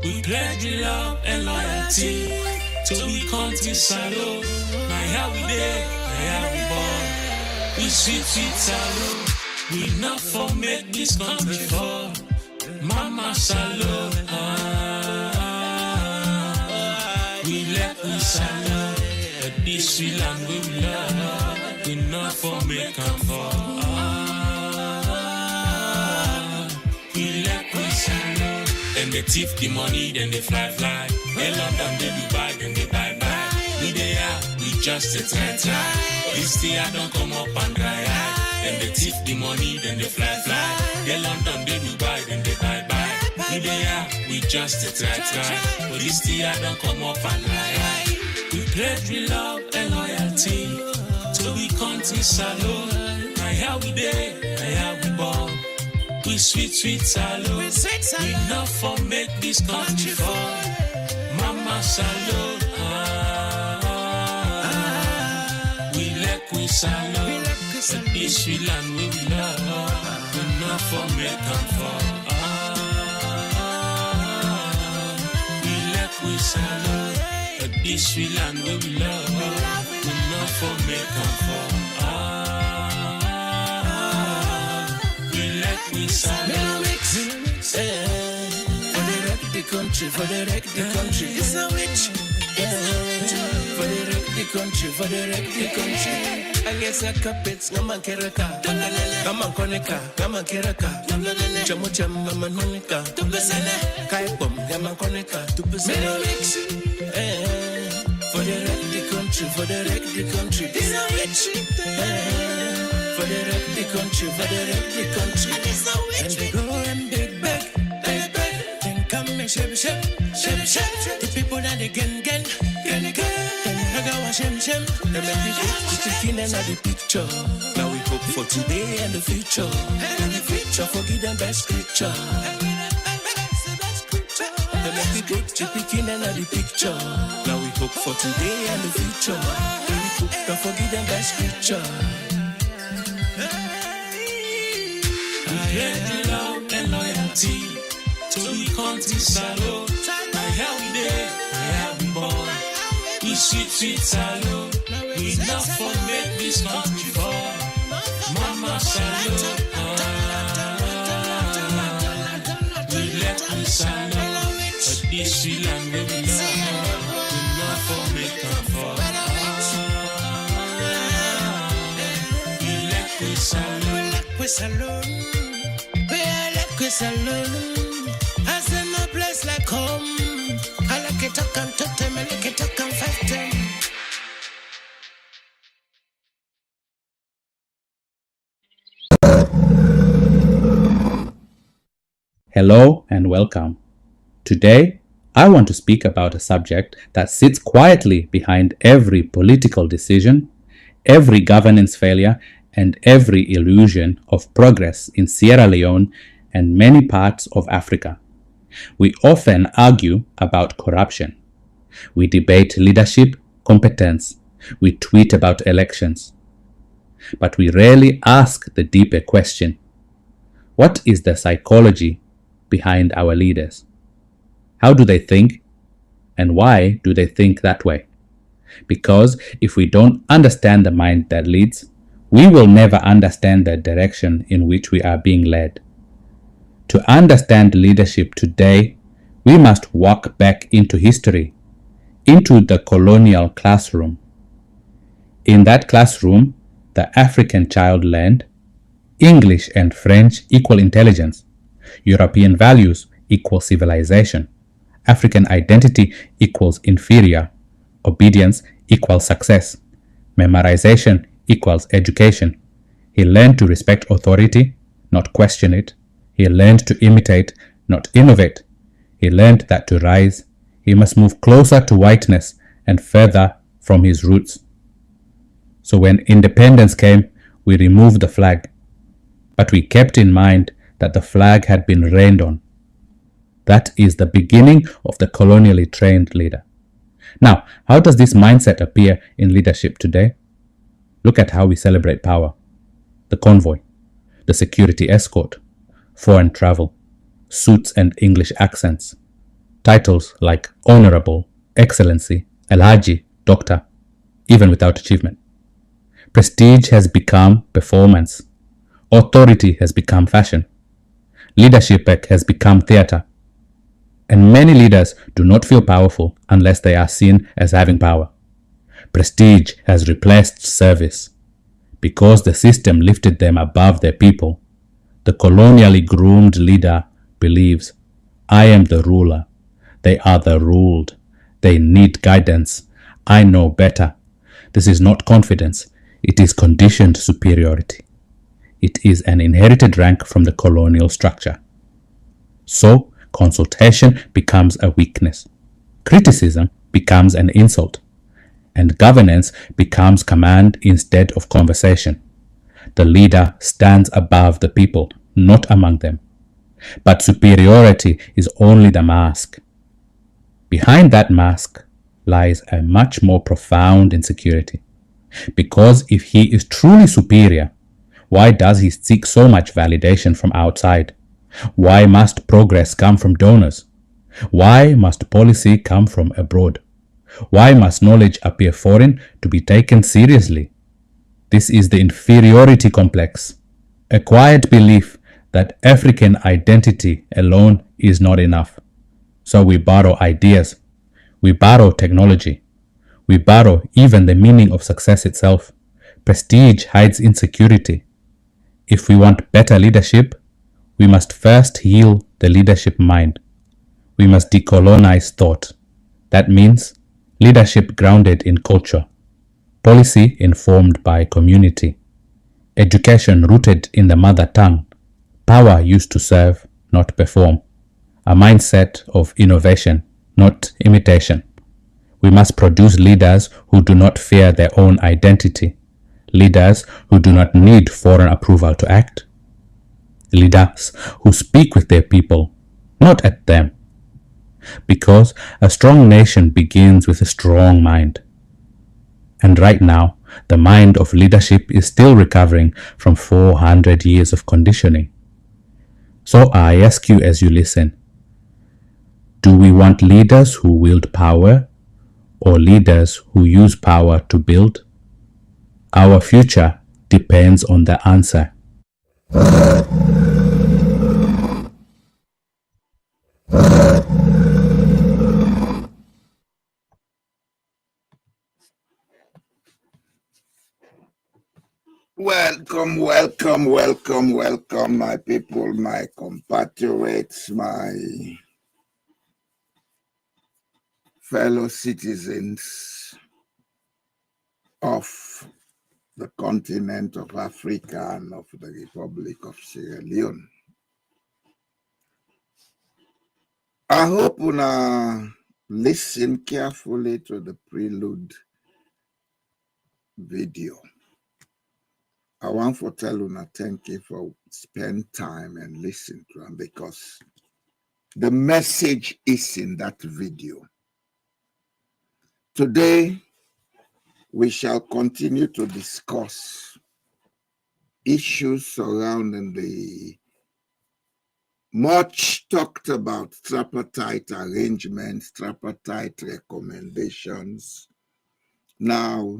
We pledge love and loyalty to we country salo. Now here we there, here we born. We sweet salo. We not for make this country fall. Mama salo. We let we salo. But this we land we love. We not for make them fall. We let we salo. Then they thief the money, then they fly. They London, they Dubai, then they buy. We there, we just a try. This year don't come up and dry. Then they thief the money, then they fly. They London, they Dubai, then they buy. We there, we just a try. But this year don't come up and dry. We pledge we love and loyalty to we country salo. Now here we there, now here we born. We sweet salo. We not for make this country fall. Mama salo. We let we salo. But this we land we love. We not for make them fall. We let we salo. But this we land we love. We not for make them fall. We for the wreck the country. It's a witch. For the wreck the country, for the wreck the country. I guess I carpets, Gaman Keraka, Gaman Koneka, Gaman Keraka, Jamucham, Gaman Honika, Kai Bomb, Gaman Koneka, for the wreck the country, for the wreck the country. It's a witch. For the wreck the country, for the wreck the country. And they go and big back. Shep. The people that they gen. Then I go shem. They make the good chicken and the picture. Now we hope for today and the future. And the future forgive them best scripture. They make the good chicken and the picture. Now we hope for today and the future. And we hope to forgive them best scripture. We pledge love and loyalty to we country salo. Now here we there, here we born. We sweet salo. We not for make this country fall. Mama salo. We let we salo. But this we land we love. We not for make them fall. We let we salo. We let we salo. As in a place like home, I like it talk and talk them, I like it talk and fight them. Hello and welcome. Today, I want to speak about a subject that sits quietly behind every political decision, every governance failure, and every illusion of progress in Sierra Leone and many parts of Africa. We often argue about corruption. We debate leadership, competence. We tweet about elections. But we rarely ask the deeper question. What is the psychology behind our leaders? How do they think? And why do they think that way? Because if we don't understand the mind that leads, we will never understand the direction in which we are being led. To understand leadership today, we must walk back into history, into the colonial classroom. In that classroom, the African child learned English and French equal intelligence, European values equal civilization, African identity equals inferior, obedience equals success, memorization equals education. He learned to respect authority, not question it. He learned to imitate, not innovate. He learned that to rise, he must move closer to whiteness and further from his roots. So when independence came, we removed the flag. But we kept in mind that the flag had been rained on. That is the beginning of the colonially trained leader. Now, how does this mindset appear in leadership today? Look at how we celebrate power. The convoy, the security escort, foreign travel, suits and English accents. Titles like Honorable, Excellency, Alhaji, Doctor, even without achievement. Prestige has become performance. Authority has become fashion. Leadership has become theater. And many leaders do not feel powerful unless they are seen as having power. Prestige has replaced service. Because the system lifted them above their people, the colonially groomed leader believes, I am the ruler. They are the ruled. They need guidance. I know better. This is not confidence. It is conditioned superiority. It is an inherited rank from the colonial structure. So, consultation becomes a weakness. Criticism becomes an insult. And governance becomes command instead of conversation. The leader stands above the people, not among them. But superiority is only the mask. Behind that mask lies a much more profound insecurity. Because if he is truly superior, why does he seek so much validation from outside? Why must progress come from donors? Why must policy come from abroad? Why must knowledge appear foreign to be taken seriously? This is the inferiority complex, a quiet belief that African identity alone is not enough. So we borrow ideas, we borrow technology, we borrow even the meaning of success itself. Prestige hides insecurity. If we want better leadership, we must first heal the leadership mind. We must decolonize thought. That means leadership grounded in culture, policy informed by community, education rooted in the mother tongue, power used to serve, not perform, a mindset of innovation, not imitation. We must produce leaders who do not fear their own identity, leaders who do not need foreign approval to act, leaders who speak with their people, not at them. Because a strong nation begins with a strong mind. And right now, the mind of leadership is still recovering from 400 years of conditioning. So I ask you as you listen, do we want leaders who wield power or leaders who use power to build? Our future depends on the answer. Welcome, my people, my compatriots, my fellow citizens of the continent of Africa and of the Republic of Sierra Leone. I hope you listen carefully to the prelude video. I want to tell you thank you for spend time and listen to them, because the message is in that video. Today, we shall continue to discuss issues surrounding the much talked about tripartite arrangements, tripartite recommendations. Now,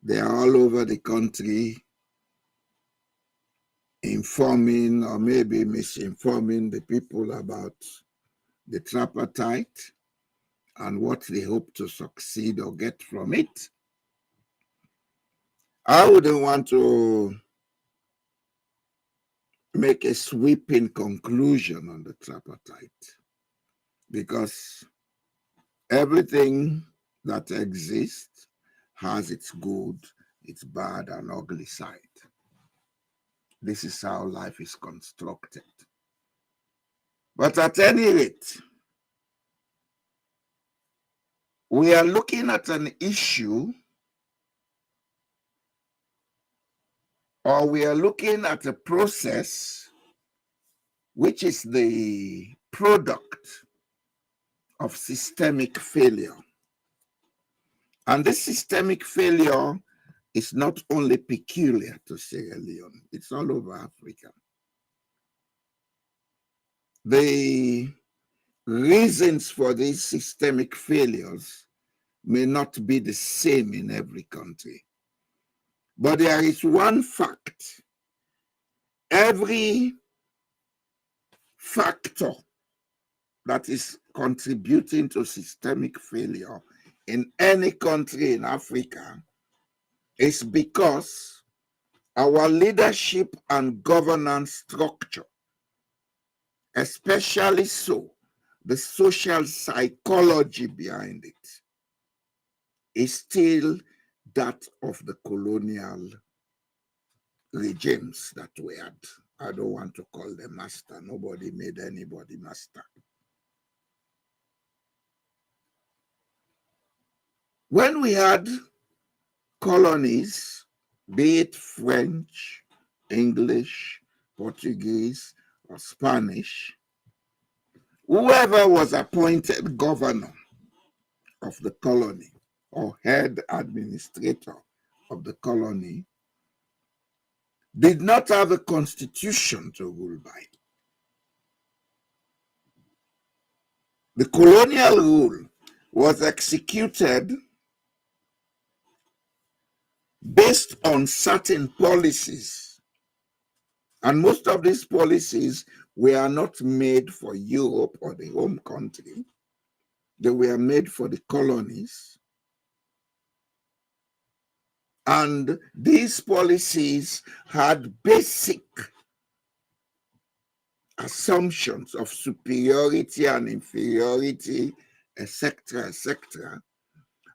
they are all over the country, informing or maybe misinforming the people about the tripartite and what they hope to succeed or get from it. I wouldn't want to make a sweeping conclusion on the tripartite, because everything that exists has its good, its bad, and ugly side. This is how life is constructed. But at any rate, we are looking at an issue, or we are looking at a process which is the product of systemic failure. And this systemic failure is not only peculiar to Sierra Leone, it's all over Africa. The reasons for these systemic failures may not be the same in every country. But there is one fact. Every factor that is contributing to systemic failure in any country in Africa is because our leadership and governance structure, especially so the social psychology behind it, is still that of the colonial regimes that we had. I don't want to call them master. Nobody made anybody master. When we had colonies, be it French, English, Portuguese, or Spanish, whoever was appointed governor of the colony or head administrator of the colony did not have a constitution to rule by. The colonial rule was executed based on certain policies. And most of these policies were not made for Europe or the home country. They were made for the colonies. And these policies had basic assumptions of superiority and inferiority, etc., etc.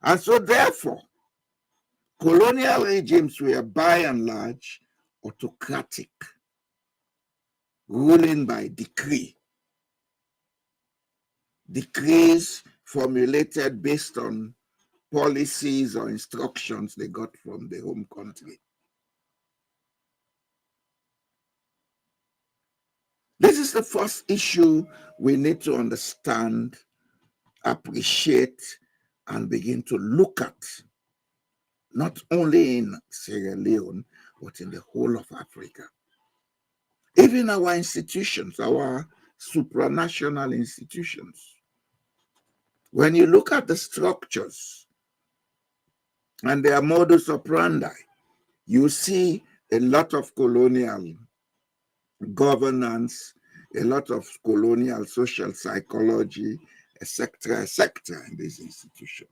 And so therefore, colonial regimes were by and large autocratic, ruling by decree. Decrees formulated based on policies or instructions they got from the home country. This is the first issue we need to understand, appreciate, and begin to look at, not only in Sierra Leone, but in the whole of Africa. Even our institutions, our supranational institutions. When you look at the structures and their modus operandi, you see a lot of colonial governance, a lot of colonial social psychology, etc., in these institutions.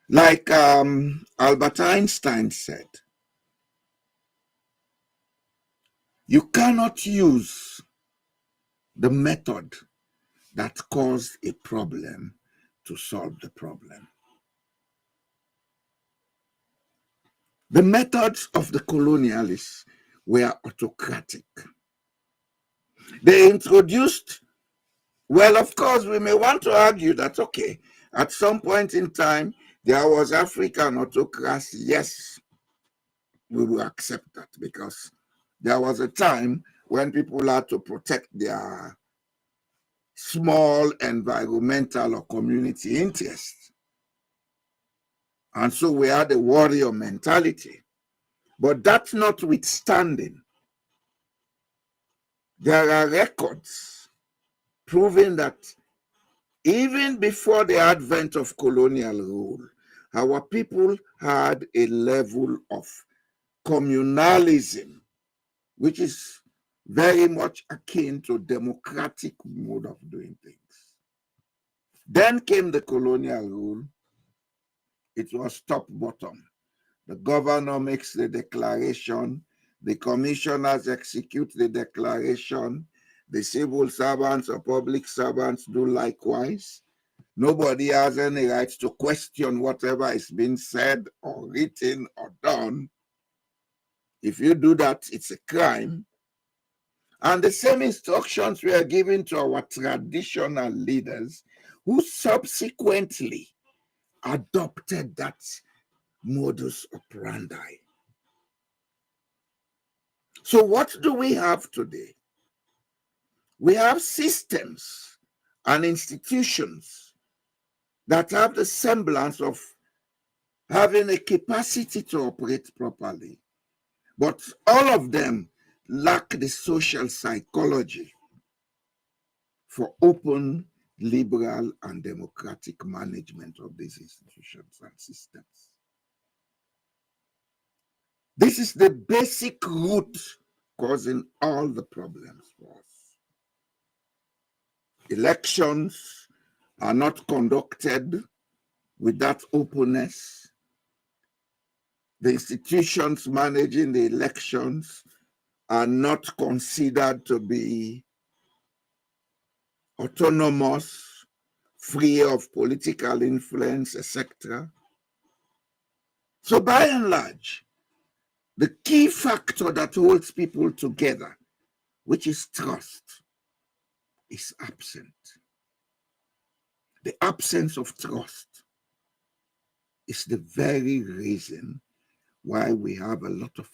Like Albert Einstein said, you cannot use the method that caused a problem to solve the problem. The methods of the colonialists were autocratic. They introduced, well, of course, we may want to argue that, okay, at some point in time, there was African autocracy. Yes, we will accept that because there was a time when people had to protect their small environmental or community interests. And so we had a warrior mentality. But that notwithstanding, there are records proving that even before the advent of colonial rule, our people had a level of communalism, which is very much akin to democratic mode of doing things. Then came the colonial rule. It was top-bottom. The governor makes the declaration, the commissioners execute the declaration, the civil servants or public servants do likewise. Nobody has any right to question whatever is being said or written or done. If you do that, it's a crime. And the same instructions were given to our traditional leaders who subsequently adopted that modus operandi. So what do we have today? We have systems and institutions that have the semblance of having a capacity to operate properly, but all of them lack the social psychology for open, liberal, and democratic management of these institutions and systems. This is the basic root causing all the problems for us. Elections are not conducted with that openness. The institutions managing the elections are not considered to be autonomous, free of political influence, etc. So by and large, the key factor that holds people together, which is trust, is absent. The absence of trust is the very reason why we have a lot of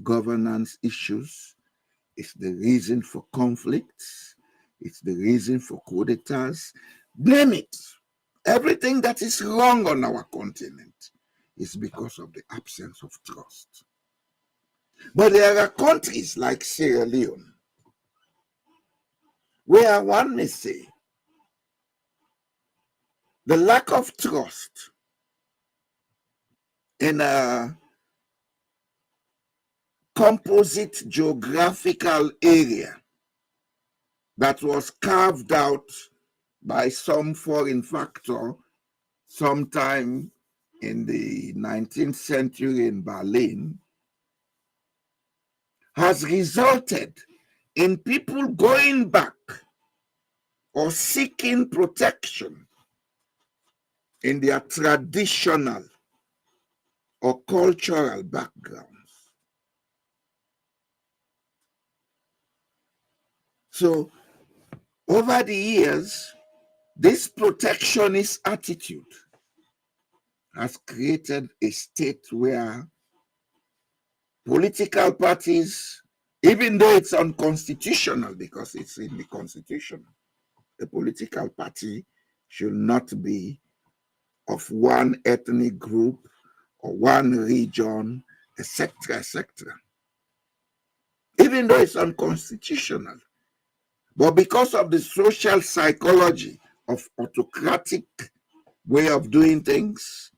governance issues. It's the reason for conflicts. It's the reason for coup d'etats. Name it. Everything that is wrong on our continent is because of the absence of trust. But there are countries like Sierra Leone, where one may say the lack of trust in a composite geographical area that was carved out by some foreign factor sometime in the 19th century in Berlin has resulted in people going back or seeking protection in their traditional or cultural backgrounds. So over the years, this protectionist attitude has created a state where political parties, even though it's unconstitutional because it's in the Constitution, a political party should not be of one ethnic group or one region, etc., etc. Even though it's unconstitutional. But because of the social psychology of autocratic way of doing things,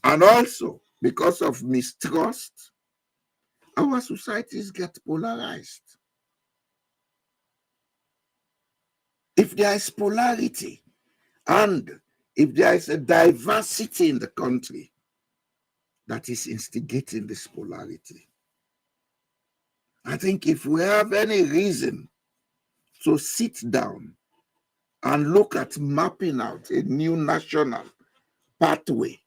and also because of mistrust, our societies get polarized. If there is polarity and if there is a diversity in the country that is instigating this polarity, I think if we have any reason to sit down and look at mapping out a new national pathway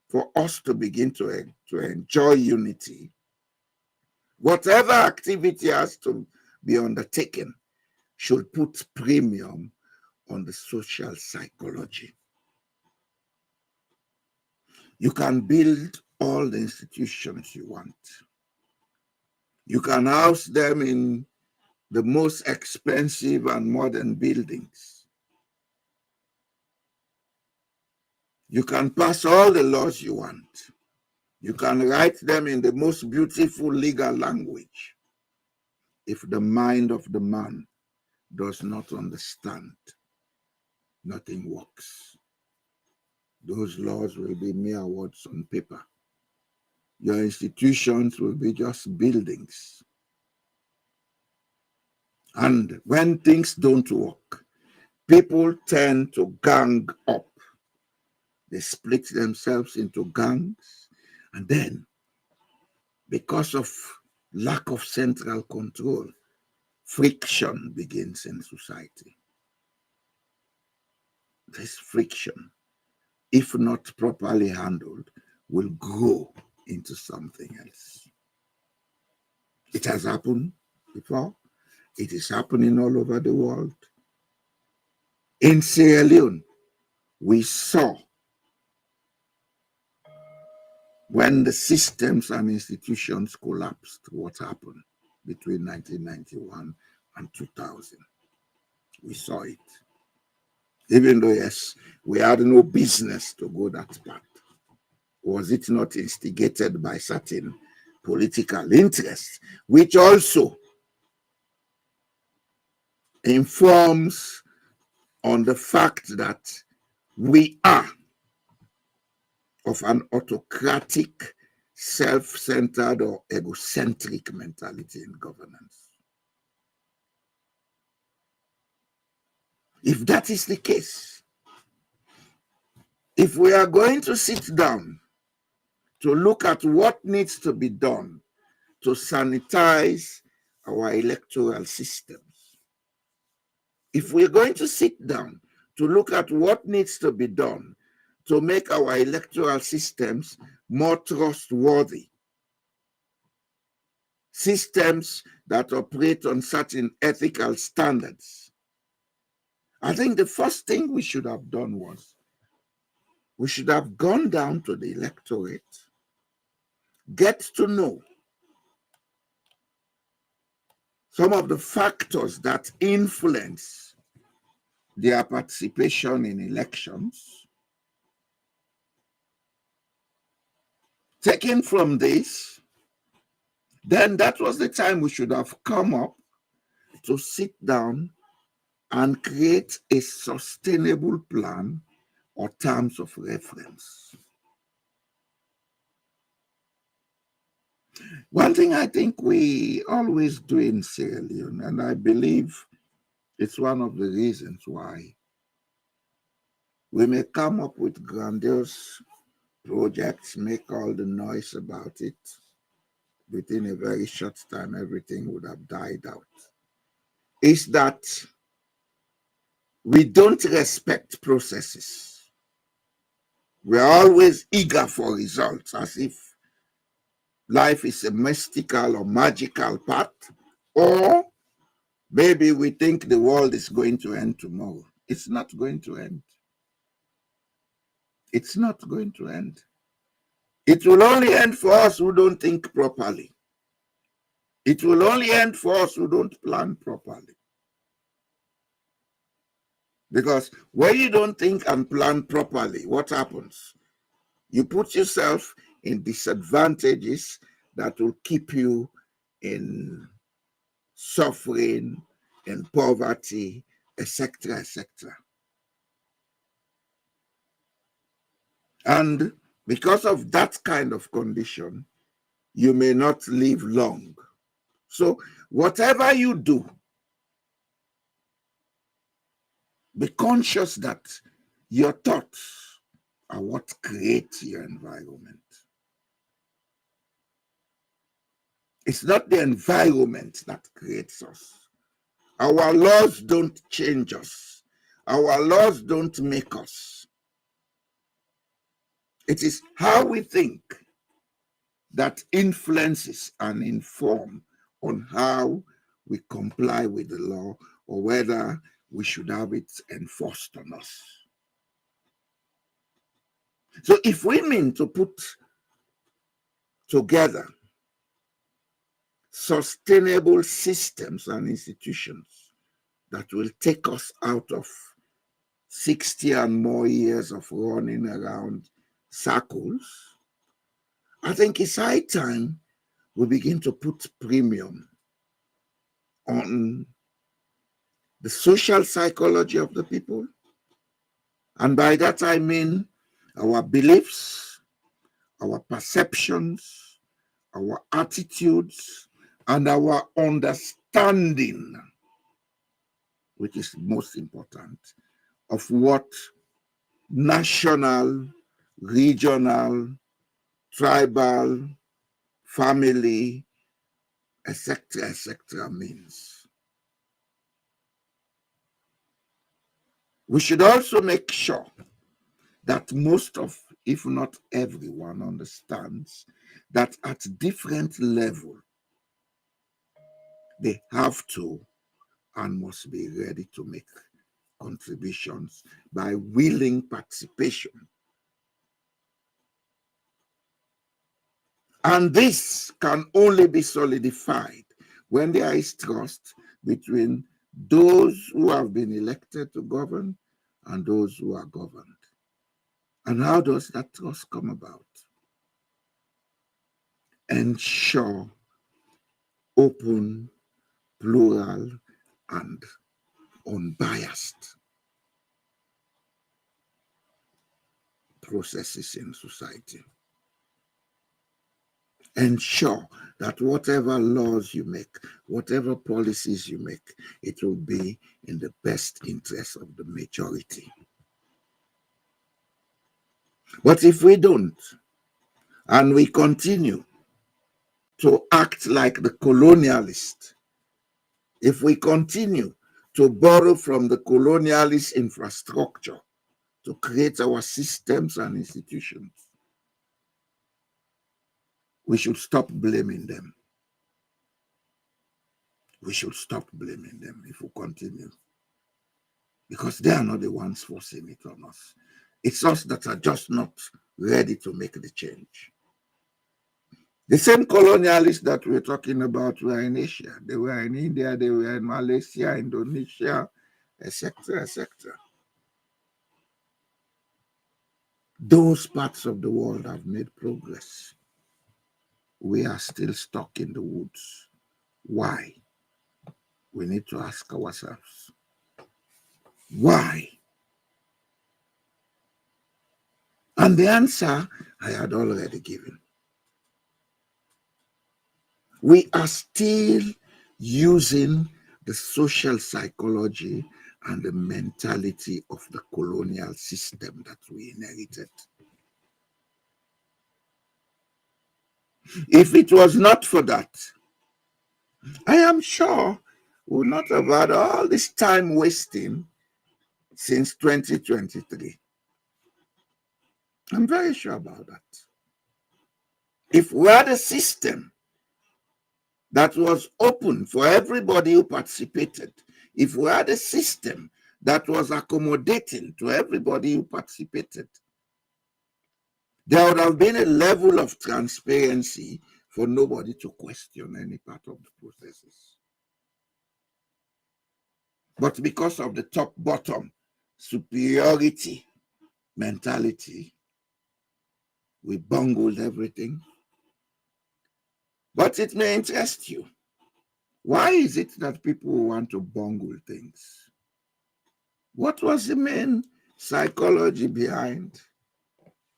for us to begin to enjoy unity, whatever activity has to be undertaken should put premium on the social psychology. You can build all the institutions you want. You can house them in the most expensive and modern buildings. You can pass all the laws you want. You can write them in the most beautiful legal language. If the mind of the man does not understand, nothing works. Those laws will be mere words on paper. Your institutions will be just buildings. And when things don't work, people tend to gang up. They split themselves into gangs. And then, because of lack of central control, friction begins in society. This friction, if not properly handled, will grow into something else. It has happened before. It is happening all over the world. In Sierra Leone, we saw when the systems and institutions collapsed, what happened between 1991 and 2000. We saw it. Even though, yes, we had no business to go that path. Was it not instigated by certain political interests, which also informs on the fact that we are of an autocratic, self-centered, or egocentric mentality in governance. If that is the case, if we are going to sit down to look at what needs to be done to sanitize our electoral systems, if we're going to sit down to look at what needs to be done to make our electoral systems more trustworthy, systems that operate on certain ethical standards, I think the first thing we should have done was we should have gone down to the electorate, get to know some of the factors that influence their participation in elections. Taken from this, then that was the time we should have come up to sit down and create a sustainable plan or terms of reference. One thing I think we always do in Sierra Leone, and I believe it's one of the reasons why we may come up with grandiose projects, make all the noise about it, within a very short time, everything would have died out, is that we don't respect processes. We're always eager for results, as if life is a mystical or magical path, or maybe we think the world is going to end tomorrow. It's not going to end. It's not going to end. It will only end for us who don't think properly. It will only end for us who don't plan properly. Because when you don't think and plan properly, what happens? You put yourself in disadvantages that will keep you in suffering, in poverty, etc., etc. And because of that kind of condition, you may not live long. So whatever you do, be conscious that your thoughts are what create your environment. It's not the environment that creates us. Our laws don't change us. Our laws don't make us. It is how we think that influences and inform on how we comply with the law or whether we should have it enforced on us. So if we mean to put together sustainable systems and institutions that will take us out of 60 and more years of running around circles, I think it's high time we begin to put premium on the social psychology of the people. And by that I mean our beliefs, our perceptions, our attitudes, and our understanding, which is most important, of what national, regional, tribal, family, etc., means. We should also make sure that most of, if not everyone, understands that at different levels, they have to and must be ready to make contributions by willing participation. And this can only be solidified when there is trust between those who have been elected to govern and those who are governed. And how does that trust come about? Ensure open, plural, and unbiased processes in society. Ensure that whatever laws you make, whatever policies you make, it will be in the best interest of the majority. But if we don't, and we continue to act like the colonialist, if we continue to borrow from the colonialist infrastructure to create our systems and institutions, we should stop blaming them. We should stop blaming them if we continue, because they are not the ones forcing it on us. It's us that are just not ready to make the change. The same colonialists that we're talking about were in Asia. They were in India, they were in Malaysia, Indonesia, etc., etc. Those parts of the world have made progress. We are still stuck in the woods. Why? We need to ask ourselves. Why? And the answer I had already given. We are still using the social psychology and the mentality of the colonial system that we inherited. If it was not for that, I am sure we would not have had all this time wasting since 2023. I'm very sure about that. If we had a system that was open for everybody who participated, if we had a system that was accommodating to everybody who participated, there would have been a level of transparency for nobody to question any part of the processes. But because of the top-bottom superiority mentality, we bungled everything. But it may interest you. Why is it that people want to bungle things? What was the main psychology behind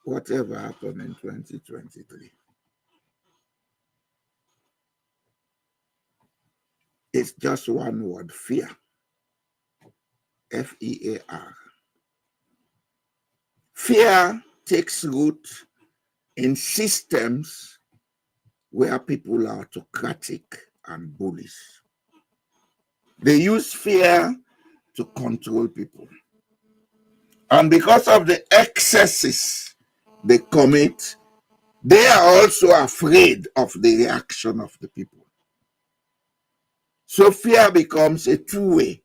whatever happened in 2023? It's just one word: fear. F-E-A-R. Fear takes root in systems where people are autocratic and bullies. They use fear to control people. And because of the excesses they commit, they are also afraid of the reaction of the people. So fear becomes a two-way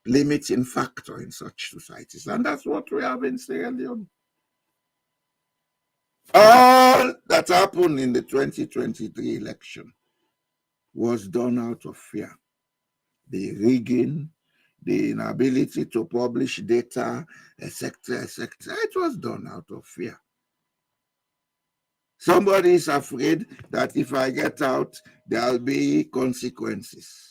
limiting factor in such societies. And that's what we have in Sierra Leone. All that happened in the 2023 election was done out of fear. The rigging, the inability to publish data, etc., etc. It was done out of fear. Somebody is afraid that if I get out, there'll be consequences.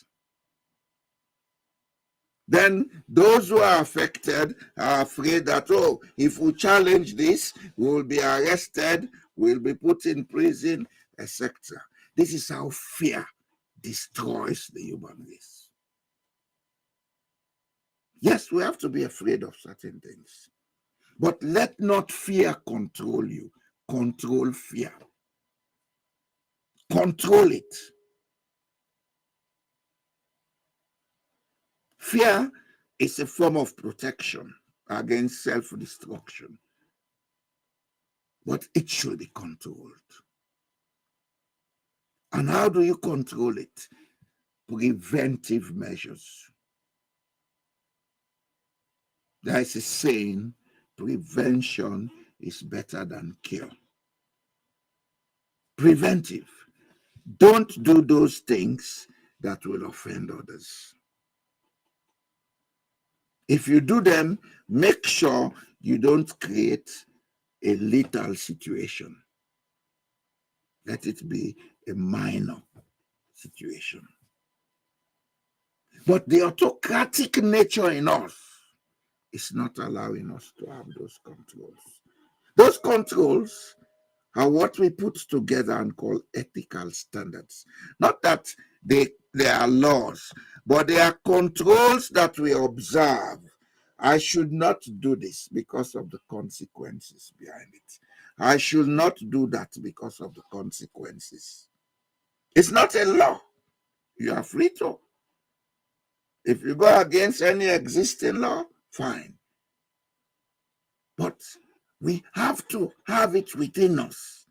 Then those who are affected are afraid that, oh, if we challenge this, we'll be arrested, we'll be put in prison, etc. This is how fear destroys the human race. Yes, we have to be afraid of certain things. But let not fear control you. Control fear. Control it. Fear is a form of protection against self-destruction, but it should be controlled. And how do you control it? Preventive measures. There is a saying, prevention is better than cure. Preventive. Don't do those things that will offend others. If you do them, make sure you don't create a lethal situation. Let it be a minor situation. But the autocratic nature in us is not allowing us to have those controls. Those controls are what we put together and call ethical standards. Not that they are laws, but they are controls that we observe. I should not do this because of the consequences behind it. I should not do that because of the consequences. It's not a law. You are free to. If you go against any existing law, fine. But we have to have it within us,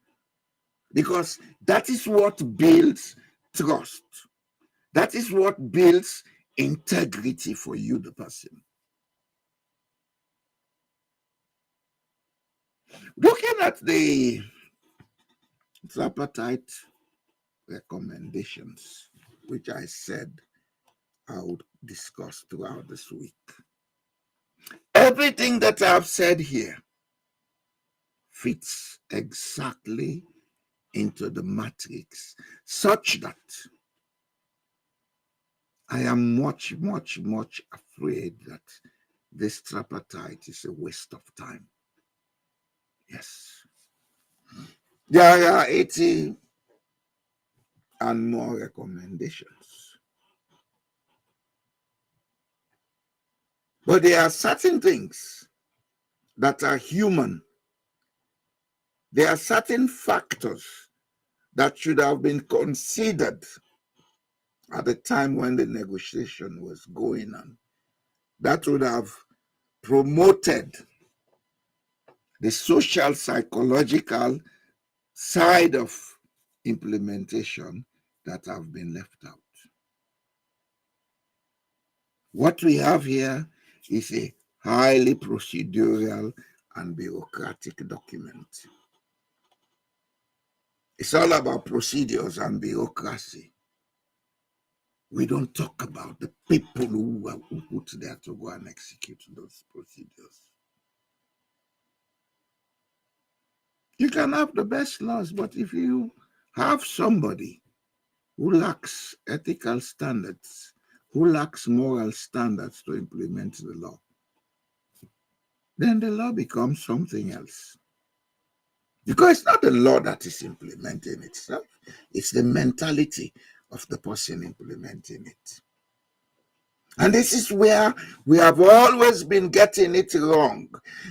because that is what builds trust. That is what builds integrity for you, the person. Looking at the tripartite recommendations, which I said I would discuss throughout this week, everything that I've said here fits exactly into the matrix, such that I am much, much, much afraid that this tripartite is a waste of time. Yes. There are 80 and more recommendations. But there are certain things that are human. There are certain factors that should have been considered at the time when the negotiation was going on. That would have promoted the social, psychological side of implementation that have been left out. What we have here is a highly procedural and bureaucratic document. It's all about procedures and bureaucracy. We don't talk about the people who are put there to go and execute those procedures. You can have the best laws, but if you have somebody who lacks ethical standards, who lacks moral standards to implement the law, then the law becomes something else. Because it's not the law that is implementing itself, it's the mentality of the person implementing it. And this is where we have always been getting it wrong.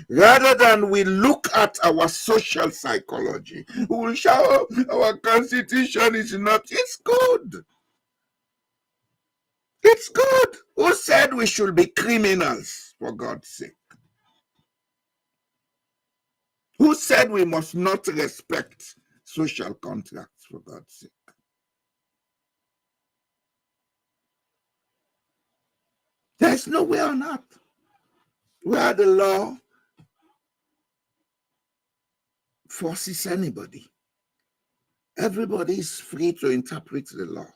Rather than we look at our social psychology, we will show our constitution is not. It's good. It's good. Who said we should be criminals, for God's sake? Who said we must not respect social contracts, for God's sake? There's nowhere on earth where the law forces anybody. Everybody is free to interpret the law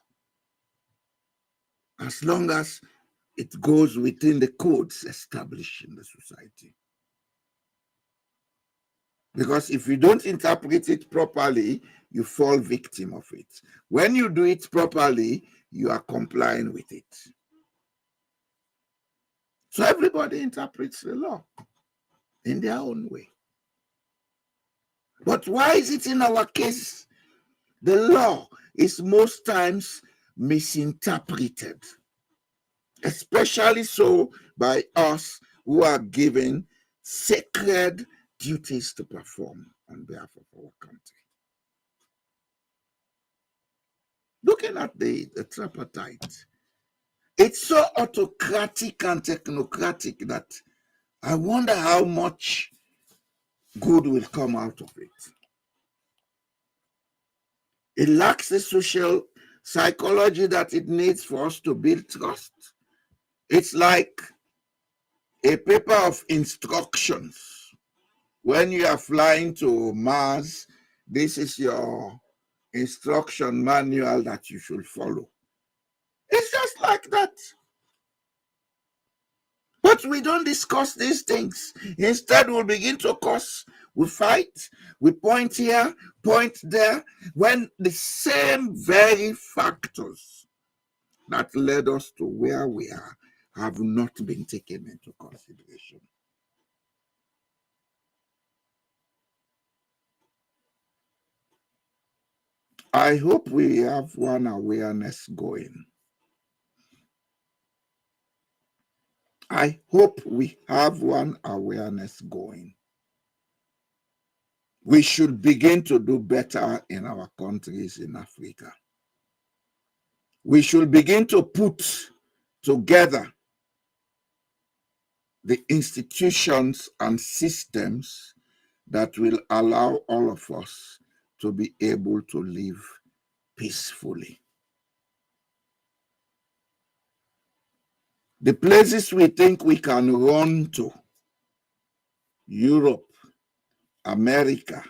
as long as it goes within the codes established in the society. Because if you don't interpret it properly, you fall victim of it. When you do it properly, you are complying with it. So everybody interprets the law in their own way. But why is it in our case the law is most times misinterpreted, especially so by us who are given sacred duties to perform on behalf of our country? Looking at the tripartite, it's so autocratic and technocratic that I wonder how much good will come out of it. It lacks the social psychology that it needs for us to build trust. It's like a paper of instructions. When you are flying to Mars, this is your instruction manual that you should follow. It's just like that. But we don't discuss these things. Instead, we'll begin to curse. We fight. We point here, point there, when the same very factors that led us to where we are have not been taken into consideration. I hope we have one awareness going. I hope we have one awareness going. We should begin to do better in our countries in Africa. We should begin to put together the institutions and systems that will allow all of us to be able to live peacefully. The places we think we can run to, Europe, America,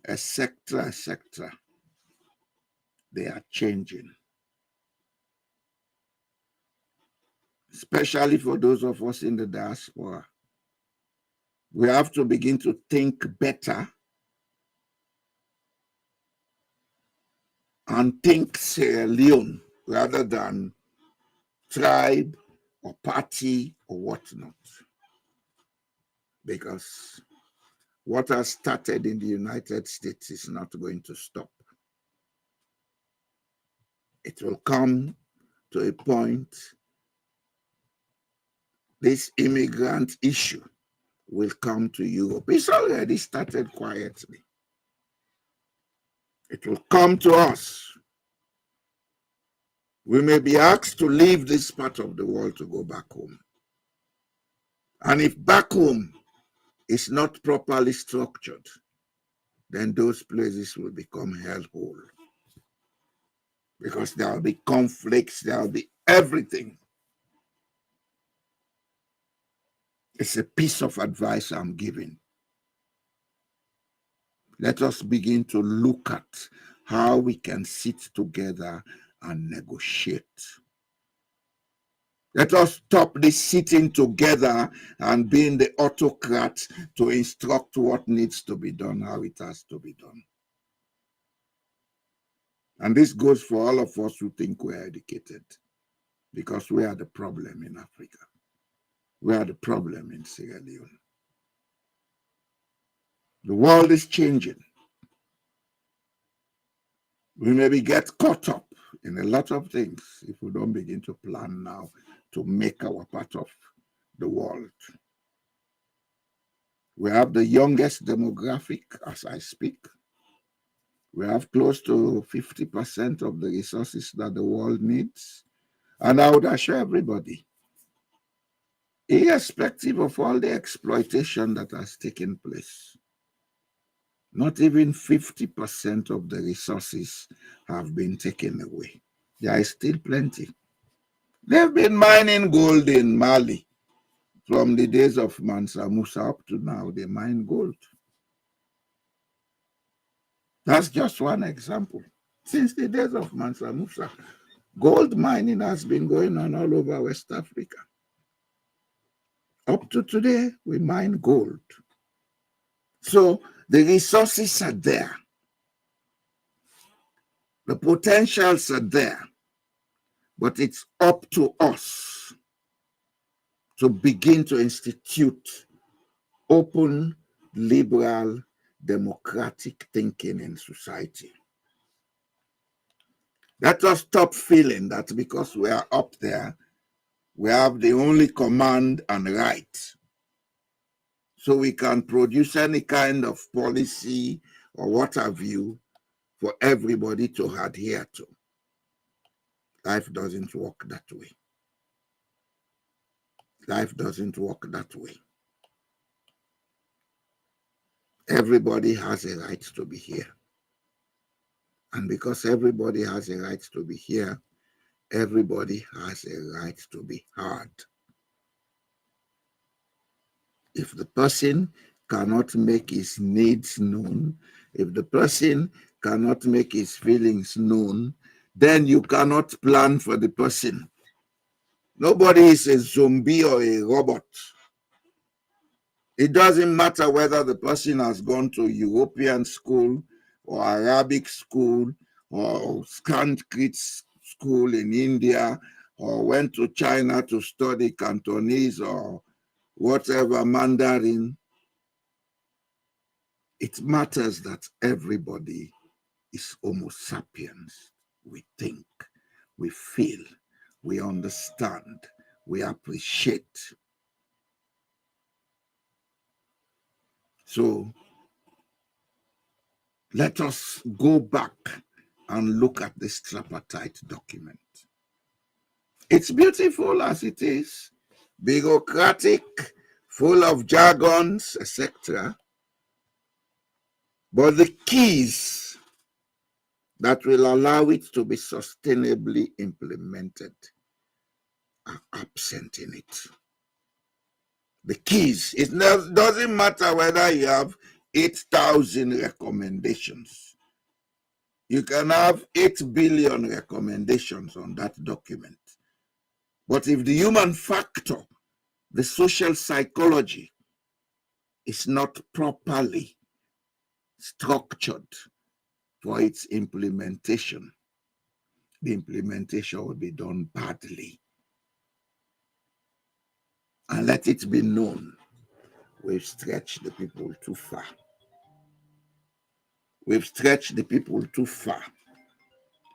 etc., they are changing. Especially for those of us in the diaspora. We have to begin to think better and think Sierra Leone rather than tribe or party or whatnot. Because what has started in the United States is not going to stop. It will come to a point, this immigrant issue will come to Europe. It's already started quietly. It will come to us. We may be asked to leave this part of the world to go back home. And if back home is not properly structured, then those places will become hellhole. Because there will be conflicts, there will be everything. It's a piece of advice I'm giving. Let us begin to look at how we can sit together and negotiate. Let us stop this sitting together and being the autocrat to instruct what needs to be done, how it has to be done. And this goes for all of us who think we're educated, because we are the problem in Africa. We are the problem in Sierra Leone. The world is changing. We maybe get caught up in a lot of things if we don't begin to plan now to make our part of the world. We have the youngest demographic as I speak. We have close to 50% of the resources that the world needs. And I would assure everybody, irrespective of all the exploitation that has taken place, not even 50% of the resources have been taken away. There is still plenty. They've been mining gold in Mali from the days of Mansa Musa up to now. They mine gold. That's just one example. Since the days of Mansa Musa, gold mining has been going on all over West Africa. Up to today, we mine gold. So the resources are there. The potentials are there. But it's up to us to begin to institute open, liberal, democratic thinking in society. Let us stop feeling that because we are up there, we have the only command and right. So we can produce any kind of policy or what have you for everybody to adhere to. Life doesn't work that way. Life doesn't work that way. Everybody has a right to be here. And because everybody has a right to be here, everybody has a right to be heard. If the person cannot make his needs known, if the person cannot make his feelings known, then you cannot plan for the person. Nobody is a zombie or a robot. It doesn't matter whether the person has gone to European school or Arabic school or Sanskrit school in India or went to China to study Cantonese or whatever Mandarin. It matters that everybody is Homo sapiens. We think, we feel, we understand, we appreciate. So let us go back and look at this tripartite document. It's beautiful as it is, bureaucratic, full of jargons, etc. But the keys that will allow it to be sustainably implemented are absent in it. The keys, it doesn't matter whether you have 8,000 recommendations. You can have 8 billion recommendations on that document. But if the human factor, the social psychology, is not properly structured for its implementation, the implementation will be done badly. And let it be known, we've stretched the people too far. We've stretched the people too far.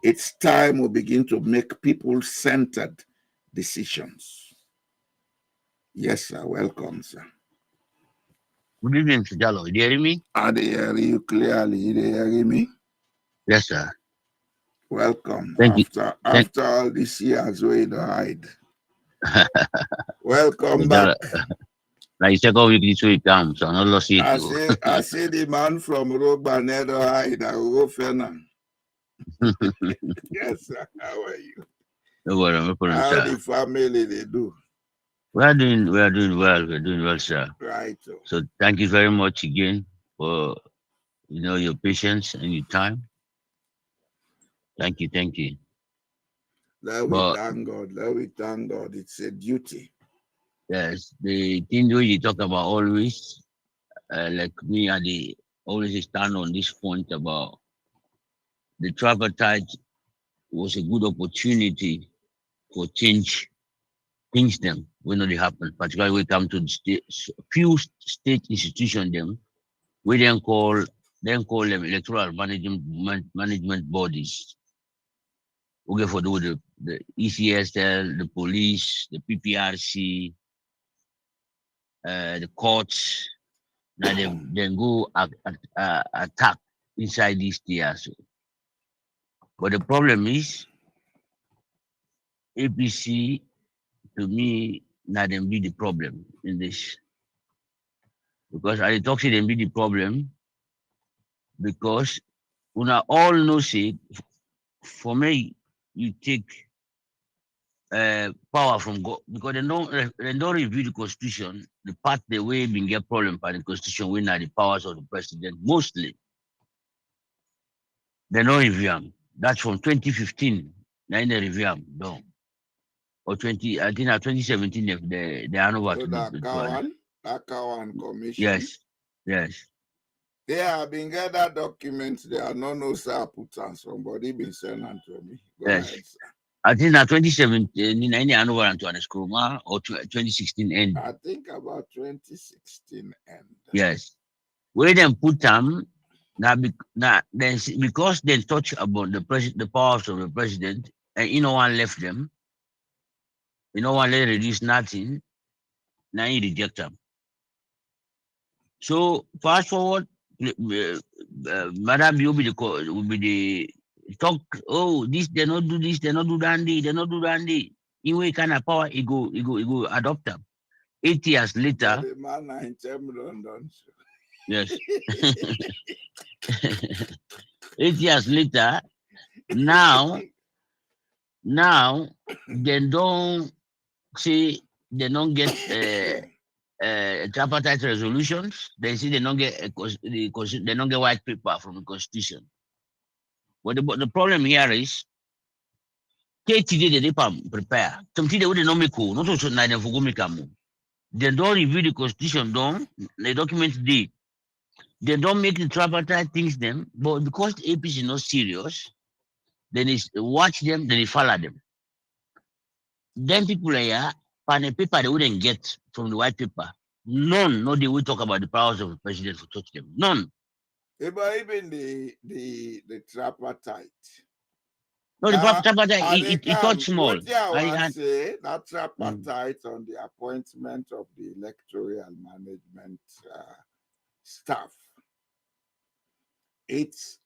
It's time we begin to make people-centered decisions. Yes, sir. Welcome, sir. Good evening, Mr. Jallo. Do you hear me? I hear you clearly. Do you hear me? Yes, sir. Welcome. Thank you. After all these years, we don't hide. Welcome back. Like second week this week comes, so I'm not lost it. I see the man from Robanedo hide. I will go Fena. Yes, sir. How are you? No worry, no problem, How sir. the family they do? We are doing well, sir. Right. So thank you very much again for your patience and your time. Thank you. Let we thank God. Let we thank God. It's a duty. Yes, the thing that you talk about always, like me, I always stand on this point about the tripartite was a good opportunity for change them when they happen, particularly when it comes to the few state institutions them we then call them electoral management bodies. Okay, for the ECSL, the police, the PPRC, the courts. Now they then go attack inside these tiers. But the problem is APC to me now them be the problem in this. Because I talk to them be the problem because when I all know say for me you take power from God because they don't review the constitution, the part the way been get problem by the constitution when are the powers of the president mostly. They don't review them. That's from 2015. Now in the review them no. Or 2017 they are over to the Kawan Commission. Yes. They have been get that document. They are no sir put on somebody been sent on to me. Go ahead, sir. I think now 2017 in any annual and to an or 2016 end. I think about 2016 end. Yes. Where them put them now then because they touch about the powers of the president and no one left them, no one let reduce nothing, now you reject them. So fast forward, Madam you will be the talk, this they not do this, they not do dandy. In way kind of power, he go adopt them. 8 years later. The man in London. Yes. 8 years later, now they don't see they don't get tripartite resolutions. They see they don't get they don't get white paper from the constitution. But the problem here is KTD they prepare. Something they would not make cool, not also nine for go. They don't review the constitution, the document did. They don't make the tripartite things them, but because the APC is not serious, then it's watch them, then they follow them. then people here, on a paper they wouldn't get from the white paper. None, no, they will talk about the powers of the president for touch them. None. But even the tripartite. No, the tripartite, it touch small. What I say, that tripartite on the appointment of the electoral management staff. It's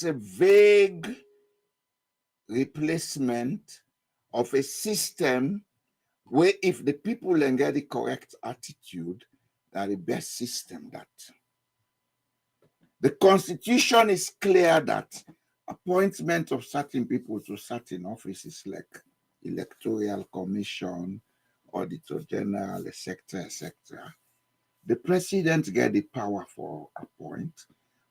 a vague replacement of a system where if the people can get the correct attitude, that the best system that. The Constitution is clear that appointment of certain people to certain offices like Electoral Commission, Auditor General, etc., etc. The president get the power for appoint,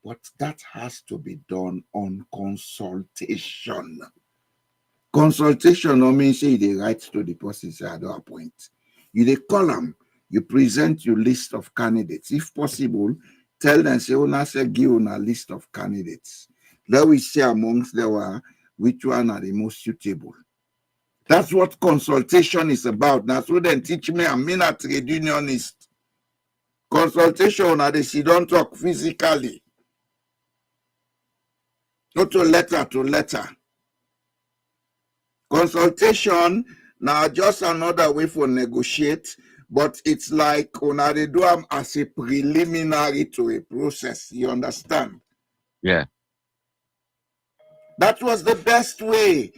but that has to be done on consultation. Consultation no mean say they write to the person say I don't appoint. You they call them, you present your list of candidates. If possible, tell them say una say give una list of candidates. Let we see amongst them which one are the most suitable. That's what consultation is about. That's what they teach me. I'm not a trade unionist. Consultation are they don't talk physically. Not to letter. Consultation now just another way for negotiate, but it's like una they do them as a preliminary to a process. You understand? Yeah. That was the best way.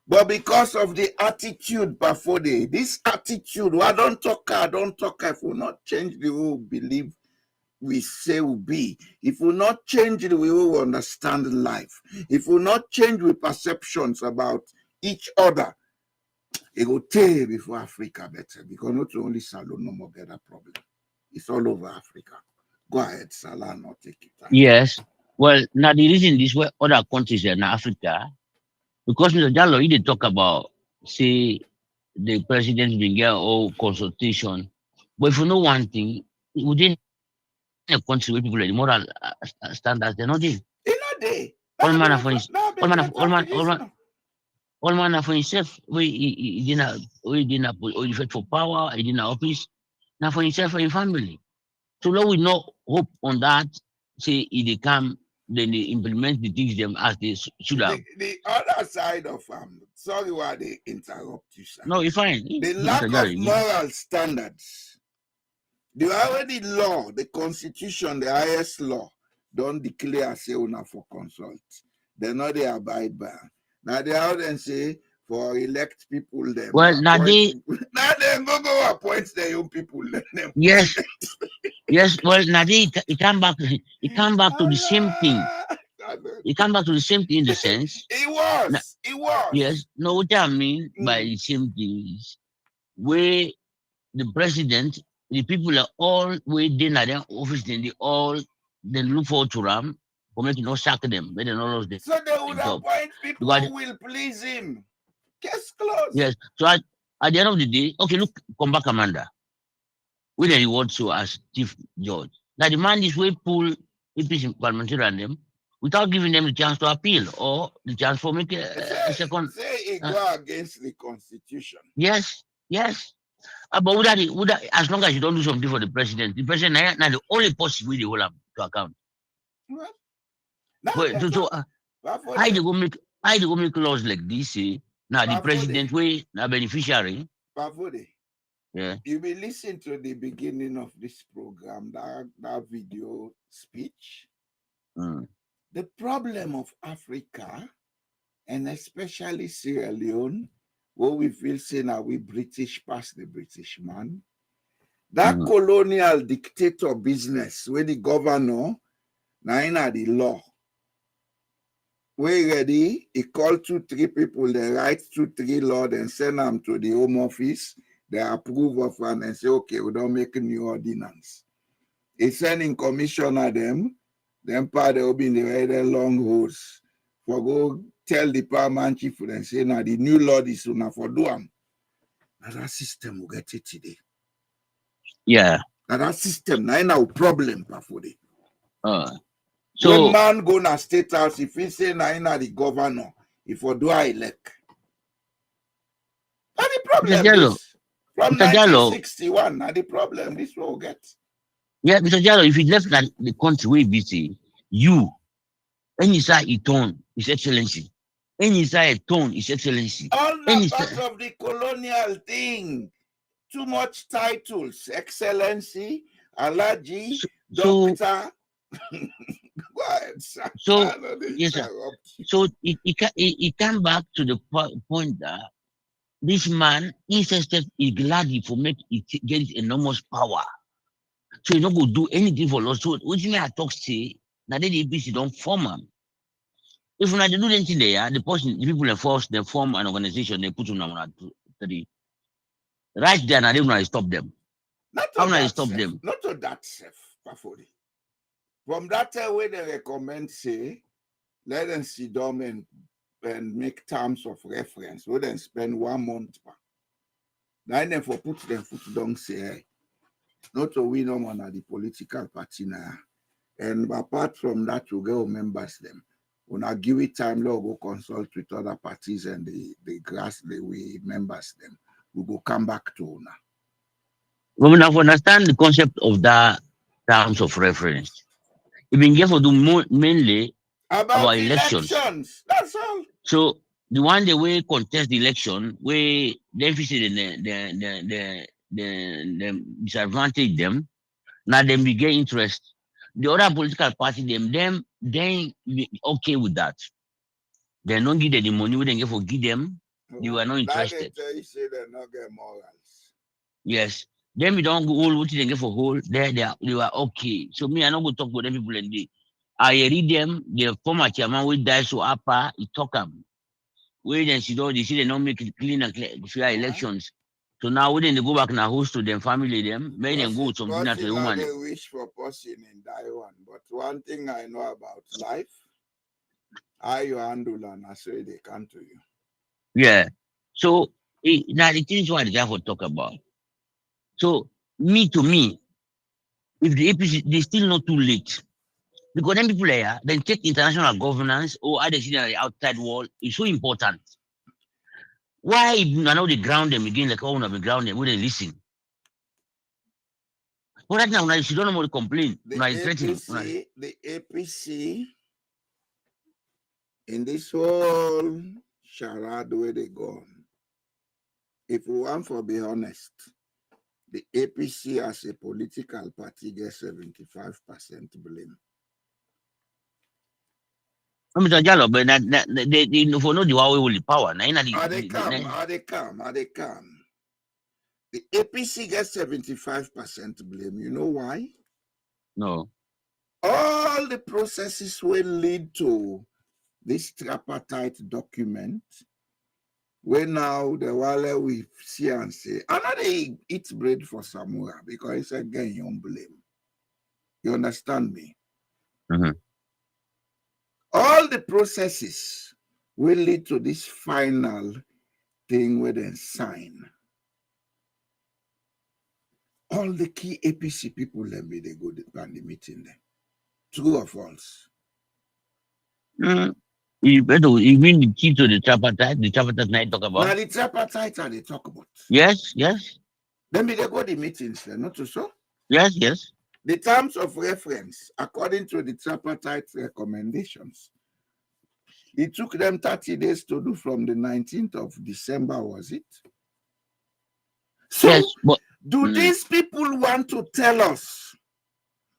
But because of the attitude before this attitude, well, I don't talk, if we not change the way we believe we say will be, if we not change the way we understand life, if we not change the perceptions about each other, it will take before Africa better, because not only Salon no more get a problem. It's all over Africa. Go ahead, Salah, not take it. Yes. Well, now the reason this way other countries in Africa, because Mr. Jallo, he did talk about, say, the president been get all consultation. But if you know one thing, within a country where people are the moral standards, they're not there. They're not there. All man for himself, he didn't fight for power, he didn't office. Now for himself and his family. So now we no hope on that. Say if they come, then they implement the things them as they should have. The other side of sorry why they interrupt you, sir. No, it's fine. The lack of moral standards. The already law, the Constitution, the highest law, don't declare say una for consult. They're not they abide by. Now they out and say for elect people them. Well, now they go appoint their own people. Them. Yes. Yes, well, now it come back to the same thing. It come back to the same thing in the sense. It was. Yes. No, what I mean by the same thing is where the president, the people are all waiting at their office, then they look forward to them for making no sack them, but they not lose them. So they would appoint people who will please him. Case closed. Yes. So at the end of the day, okay, look, come back, Amanda. We the reward so as chief judge. Now the man is way pull impeachment parliamentarian them without giving them the chance to appeal or the chance for make a second. Say it go against the Constitution. Yes. But would that, as long as you don't do something for the president now the only possible way they hold up to account. Well, I go make laws like this. Now the president way now beneficiary. Yeah. You will listen to the beginning of this program, that video speech. The problem of Africa, and especially Sierra Leone, where we feel say now we British past the British man, that colonial dictator business where the governor, now in the law, we ready, he call 2-3 people, they write 2-3 law and send them to the Home Office. They approve of one and say, okay, we don't make a new ordinance. It's sending commissioner them part they will be in the very long hose. For go tell the parliament chief and say, now the new law is sooner for do them. Now that system will get it today. Yeah. Now that system, now no problem for the. So when man go na state house, if he say now the governor, if for do I elect. That's the problem Jallo, is from Mr. Jallo, 1961. Now the problem this will get. yeah, Mr. Jallo, if you left the country way busy, you, any side you turn, His Excellency. Any side turn, His Excellency. All Any not part side. of the colonial thing. Too much titles, Excellency, Alaji, So, Doctor. Go ahead, sir. so, I don't yes, sir. interrupt you. So it came back to the point that this man insisted he gladly for make it get enormous power. So he not go do anything for us. So what I talk say, now the APC don't form am. If una dey do anything there, the people enforce, they form an organization, they put on three. Right there, now they want to stop them. Not How to now that stop self, them? not to that self, Pafori. From that time where they recommend, say, let them sit down and make terms of reference. We then spend 1 month. Then they for put them foot down, say, hey, not to win no one at the political party now. And apart from that, we go members them. When I give it time, we'll go consult with other parties and we members them. We go come back to now. We will have understand the concept of that terms of reference. It been careful to mainly About elections. elections. That's all. So the one they will contest the election, where deficit the disadvantage them, now them we get interest. The other political party them they be okay with that. They don't give them the money we then get for give them. They were not interested. That they say they not get morals. Yes. Then we don't go hold what they get for hold. They were okay. So me, I not go talk with them people and I read them, the former chairman will die so upper, he talk them. Wait and see they see they don't make it clean and clear, fair elections. So now when they go back and host to them family them, make them go with some dinner to the woman. They wish for person in Taiwan. But one thing I know about life, how you handle and that's way they come to you. Yeah. So now the things what they have to talk about. So to me, if the APC they still not too late. Because then people here, then take international governance or other things in the outside world is so important. Why now they ground them again like oh, we ground them, we didn't listen. But right now, you don't know what to complain. The APC in this whole charade where they go, if we want to be honest, the APC as a political party gets 75% blame. Mr. Jallo, but they for no the Huawei will power. They come. The APC gets 75% blame. You know why? No. All the processes will lead to this tripartite document, where now the while we see and say, another eat bread for Samura because it's again your blame. You understand me? Mm-hmm. All the processes will lead to this final thing where they sign. All the key APC people, let me they go to the meeting there. True or false? You mean the key to the tripartite night talk about? Now the tripartite are they talk about. Yes. Then they go to the meetings there, not so? Yes. The terms of reference, according to the tripartite recommendations, it took them 30 days to do from the 19th of December, was it? So, yes, but do these people want to tell us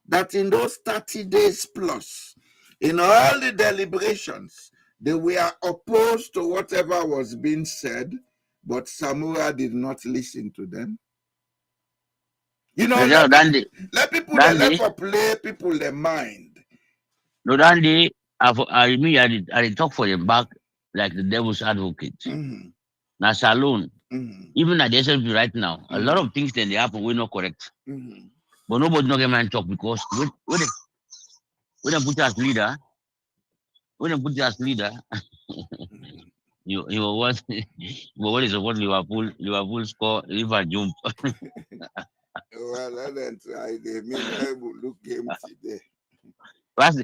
that in those 30 days plus, in all the deliberations, they were opposed to whatever was being said, but Samura did not listen to them? You know, let people play people their mind. No, that day, I talk for the back like the devil's advocate. Mm-hmm. Now, Salon, Mm-hmm. even at the SLP right now, a lot of things then they happen, we're not correct. Mm-hmm. But nobody not get man talk because when they put you as leader, you what what is what Liverpool score Liverpool jump. Well, let them try. They may not look game today. When they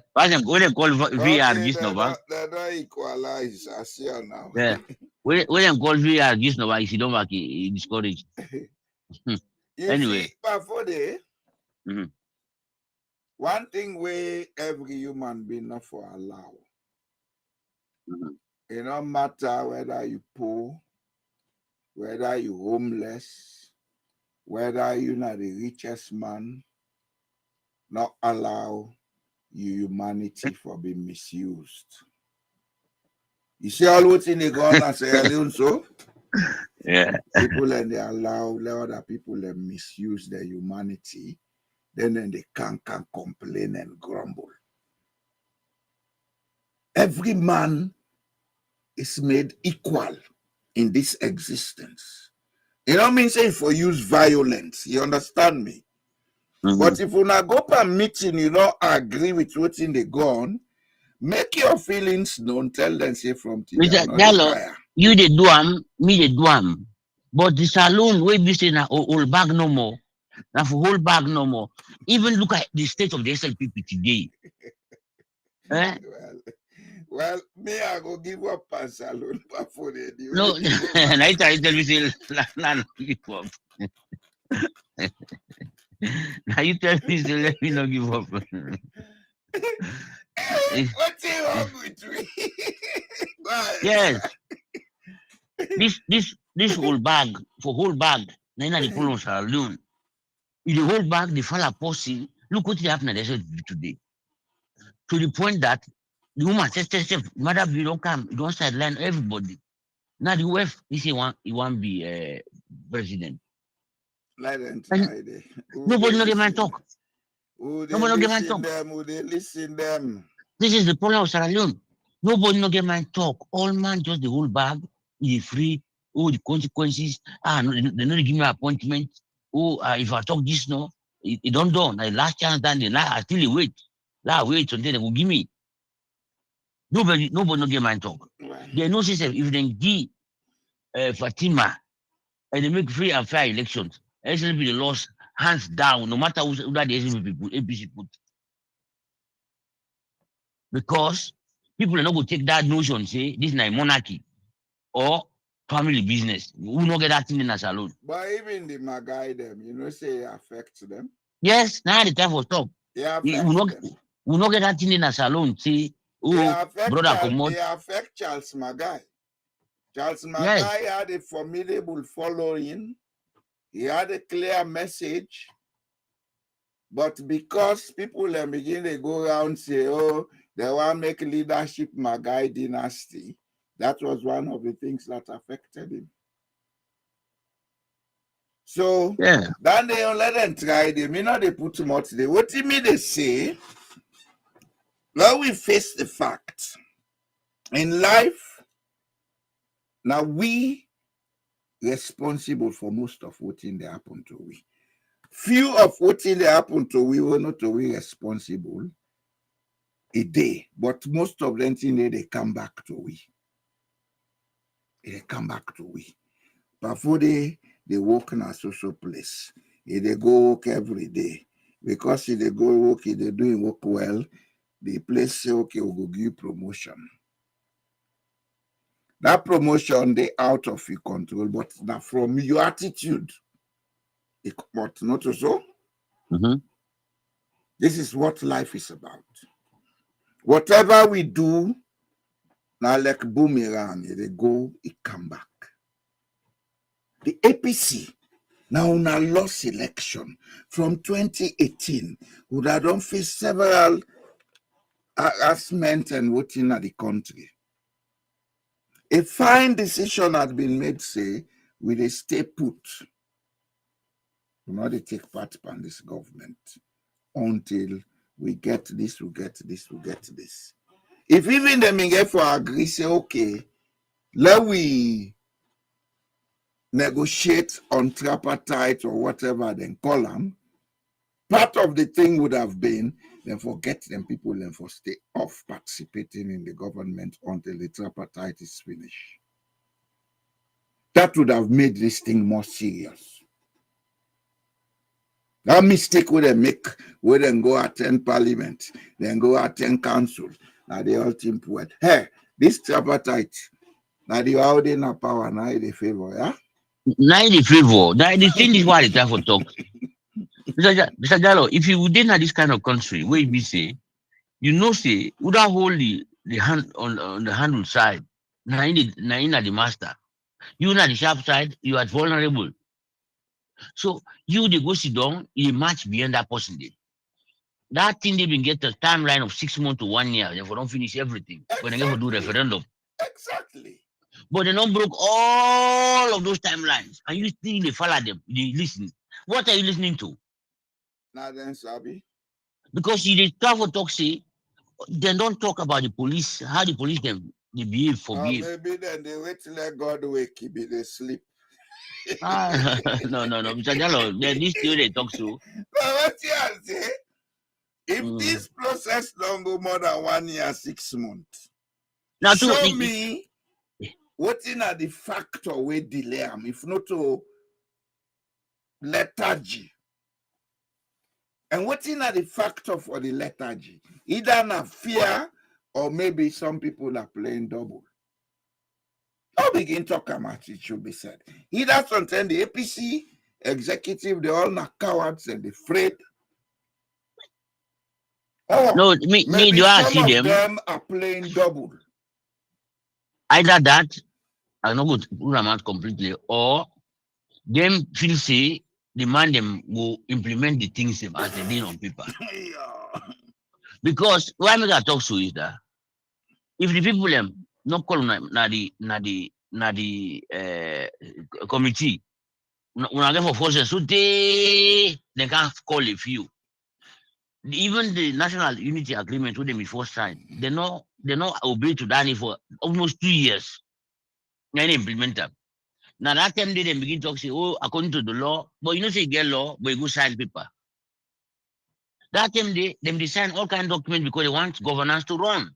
call VR Okay, this number. they don't equalize. I see now. Yeah. when I'm called me as this, no, if you don't work, he discouraged. Anyway. See, before the Mhm. one thing where every human being not for allow. Mhm. It don't matter whether you poor, whether you homeless, whether you're not the richest man, not allow your humanity for being misused. You see all what's in the gun and say, Leone, so Yeah. people and they allow other people that misuse their humanity, then they can complain and grumble. Every man is made equal in this existence. You don't mean say for use violence, you understand me? Mhm. But if you not go to a meeting, you don't agree with what's in the gun, make your feelings known, tell them say from today, Mr. I'm not the Jallo, tire. you the do am, me the do am. But the saloon we be say na whole bag no more. Now for whole bag no more. Even look at the state of the SLPP today. Eh? Well, me, I go give up a salon before they do. No, and I tell me say nah, give up. Now you tell me say let me not give up. What's wrong with me? Yes, this whole bag whole bag. Now the column saloon. In the whole bag, the fella posting. Look what happened at the SLPP today. To the point that the woman said, Mother, you don't come, you don't sideline everybody. Now the wife, he want be president. Let them And try it. nobody no get man talk. Who they Nobody no get man listen talk. them? Who they listen them? This is the problem of Sierra Leone. Nobody no get man talk. All man just the whole bag. He free. Oh, the consequences. No, they no give me appointment. Oh, if I talk this no, it don't done. Like last chance done. I still wait. Now wait until they will give me. Nobody no get man talk. Well, They know system. If they give Fatima and they make free and fair elections, SLP the lost hands down, no matter who that the SLP people, APC put. Because people are not going to take that notion, say, this is a monarchy or family business. We will not get that thing in a salon. but even the Magai them, you know, say it affects them. Yes, now the time for stop. It We affects will them. not get that thing in a salon, say, oh, brother, come They out. affect Charles Magai. Charles Yes, Magai had a formidable following. He had a clear message. But because people begin to go around say, oh, they want to make leadership Magai dynasty, that was one of the things that affected him. So yeah. then they don't let them try. They may not they put too much there. What do you mean they say? Now we face the fact. In life, now we responsible for most of what in they happen to we. Few of what in they happen to we were not to we responsible a day, but most of them thing they come back to we. They come back to we. Before they work in a social place. They go work every day. Because if they go work, if they doing work well, the place say, okay, we'll go give you promotion. That promotion, they out of your control, but now from your attitude, but not so. Mm-hmm. This is what life is about. Whatever we do, now like boomerang, they go, it come back. The APC, now on a lost election from 2018, would have done face several harassment and voting at the country. A fine decision had been made, say, with a stay put. We not take part in this government until we get this, we get this, we get this. If even them get for agree, say, okay, let we negotiate on tripartite or whatever then call them, part of the thing would have been then forget them people then for stay off participating in the government until the tripartite is finished. That would have made this thing more serious. That mistake would they make, where then go attend parliament, then go attend council. Now they all think, well, hey, this tripartite, Now the holding a power now the favor, yeah? Now the favor. Now the thing is why the time for talk. Mr. Jallo, if you within this kind of country where we say, you know, say, without hold the hand on the handle side, now in the master. You na the sharp side, you are vulnerable. So you they go sit down, you match beyond that person. Did. That thing they been get a timeline of 6 months to 1 year. They don't finish everything. But they never do Exactly. referendum. Exactly. But they don't broke all of those timelines. And you still they follow them. They listen. What are you listening to? Now then, Sabi. Because you they travel talk say, they don't talk about the police, how the police them they behave for Or behave. maybe then they wait till let God wake, he be they sleep. Ah, no. Mr. Jallo, this theory they talk so. Now what you say? If this process don't go more than 1 year, 6 months, Now, show me what in are the factor we delay them, if not to lethargy. And what in are the factor for the lethargy? Either na fear or maybe some people are playing double. I'll begin talk about it should be said. Either sometimes the APC executive, they all not cowards and afraid. Or no, me do I see them are playing double. Either that, I not good rule them out completely, or them feel say the man them will implement the things them as they did on paper. Yeah. Because why me got talk so is that if the people them not call na the committee, when I get for forces, so they can't call a few. Even the national unity agreement with them before signed, they not obey to that for almost 2 years. They implement them. Now that time they begin to say, oh, according to the law, but you know say you get law, but you go sign paper. That time they sign all kind of documents because they want governance to run.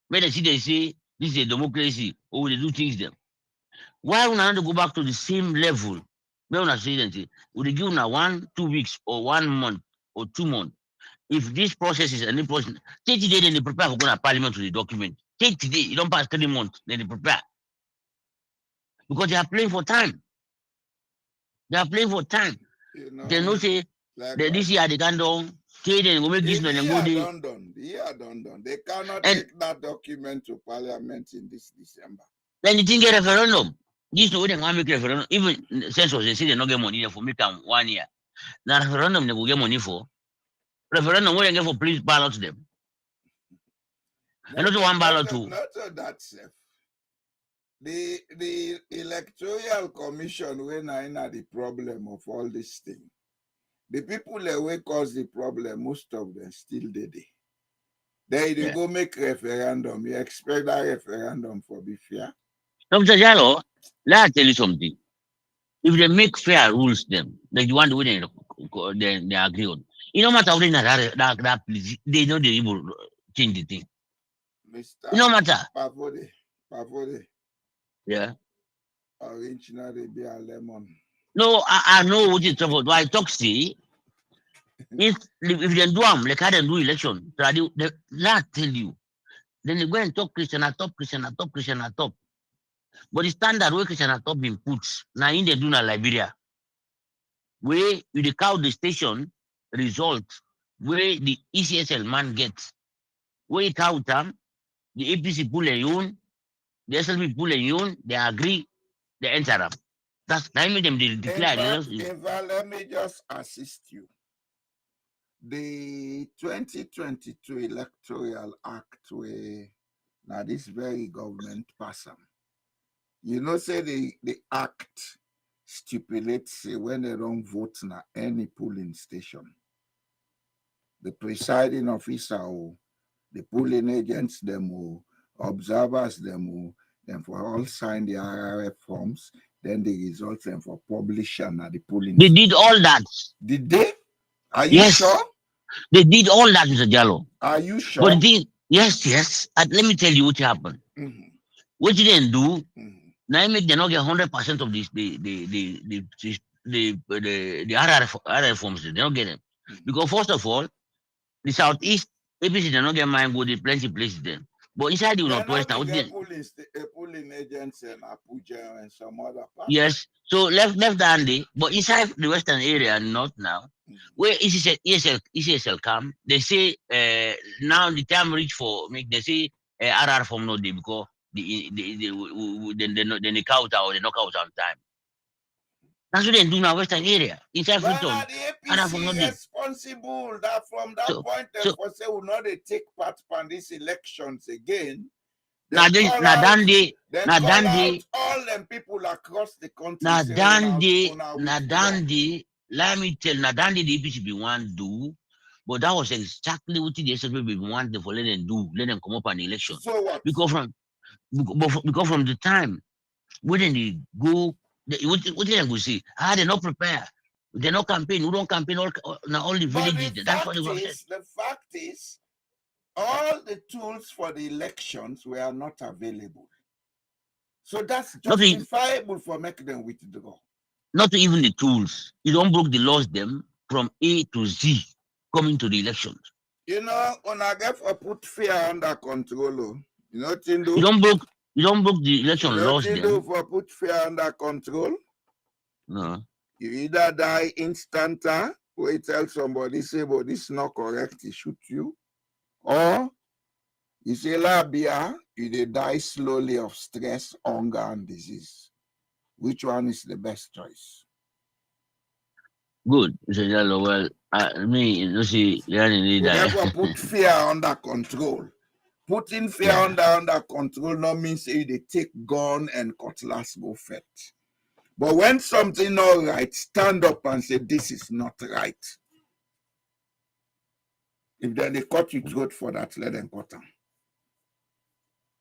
When they say this is a democracy, or they do things them. Why we not go back to the same level? When I say that we give now 1, 2 weeks or 1 month or 2 months. If this process is any process, take today, then they prepare for going to parliament to the document. Take today, you don't pass 3 months, then they prepare. Because they are playing for time. They are playing for time. You know, They know say like this year they can do, then go make this and go there. done. They cannot take that document to parliament in this December. Then you think a referendum. This is what they want to make referendum. Even census, they say they not get money for make them 1 year. Now referendum they will get money for. Referendum what they get for please ballot them. And also one ballot too. Not that safe. The electoral commission when I know the problem of all this thing. The people that will cause the problem, most of them still did it. They go make referendum. You expect that referendum for be fair? Dr. Jallo, let me tell you something. If they make fair rules, them like the one the way they agree on, it no matter how they that please, they know they will change the thing. Mr. It no matter. Pavode. Yeah. Originally be a lemon. No, I know what you're talking about. Why talk see? If they do them, like how they do election, they not tell you. Then they go and talk Christian at top, Christian at top, Christian at top. But the standard way Christian at top been put, now in they do na Liberia. Where you the count the station result, where the ECSL man gets, where you count them, the APC pull and own, the SLP pull and own, they agree, they enter them. That's I mean them they declare. In fact, let me just assist you. The 2022 Electoral Act where now this very government pass them. You know, say the act stipulates say when they don't vote na any polling station, the presiding officer or the polling agents them or observers them or then for all sign the RRF forms, then the results them for publishing at the polling They station. did all that. Did they? Are you Yes, sure? they did all that, Mr. Jallo. Are you sure? But the thing, yes. And let me tell you what happened. Mm-hmm. What you didn't do, Mm-hmm. now make they not get 100% of this the RRF forms. They don't get them. Because first of all, the southeast APC they not get mine go the plenty places then. But inside the Then Northwest, now now, we get polling agents in Abuja and some other parts. yes. So left Dande, but inside the Western area, not now, where ECSL come, they say now the time reach for make they say RR from no day because then they count out or they knock out on time. That's what they do now Western area inside Well, Freetown. now the RR from no APC day. responsible that from that So point they so for say will not they take part in these elections again. now Then call out all them people across the country. Now Say Dande, una withdraw. let me tell now Dande the APC be one do, but that was exactly what the SFP be want to let them do, let them come up an election. So what? Because from the time when they go, what they go see? They're not prepared. They're not campaign. We don't campaign all the villages. That's what they were saying. The fact is, all the tools for the elections were not available. So that's justifiable for making them withdraw. Not even the tools. You don't broke the laws them from A to Z coming to the elections. You know, when I get for put fear under control, you know what you do? You don't broke the election laws them. them. For put fear under control? No. You either die instanta, or you tell somebody, say, but this is not correct, he shoot you. Or you say, labia, you die slowly of stress, hunger, and disease. Which one is the best choice? Good. Mr. Jallo, well, you see, Therefore, put fear under control. Putting fear under control not means say they take gun and cutlass go fight. But when something not right, stand up and say this is not right. If then they cut you throat for that, let them cut them.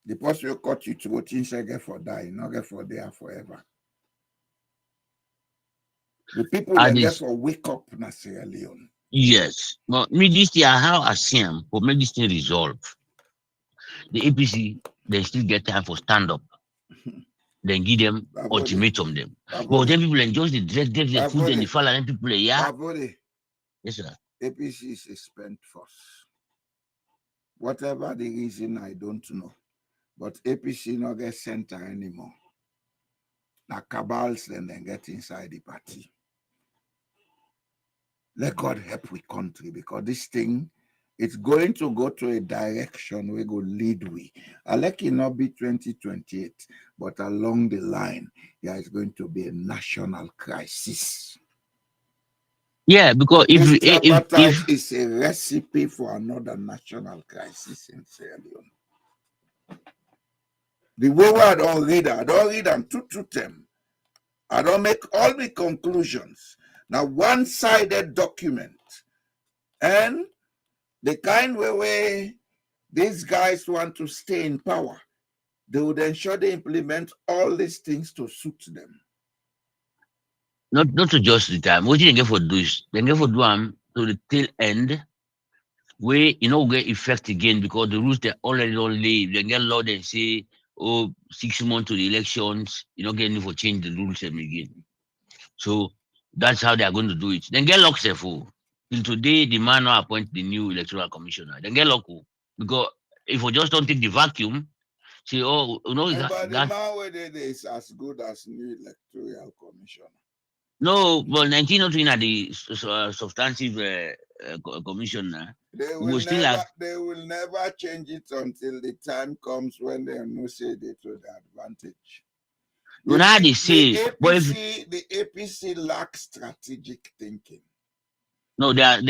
The person who cut you throat, you say get for die, not get for there forever. The people that get for wake up, na Sierra Leone. Yes. But me this year, how I see him, but make this thing resolve. The APC, they still get time for stand up. Then give them ultimatum them. But then people enjoy the drag, the food, and the fall, and people play, yeah. Yes, sir. APC is a spent force. Whatever the reason, I don't know. But APC not get center anymore. Now cabals then get inside the party. Let God help with country because this thing, it's going to go to a direction we go lead we. I like it not be 2028, but along the line, there is going to be a national crisis. Yeah, because if tripartite is a recipe for another national crisis in Sierra Leone. The way I don't read them to them. I don't make all the conclusions. Now, one-sided document. And the kind where these guys want to stay in power, they would ensure they implement all these things to suit them. Not to just the time. What you get for do is they get for do to the tail end where get effect again because the rules they already don't leave. They get law they say, 6 months to the elections, get any for change the rules again. So that's how they are going to do it. Then get locked for. Till today, the man now appoint the new electoral commissioner. Then get locked because if we just don't take the vacuum, say, but the man where they is as good as new electoral commissioner. No, but 1903 are the substantive commissioner. They will never change it until the time comes when they know say they to the advantage. Well, now they say, the APC lacks strategic thinking. No, they are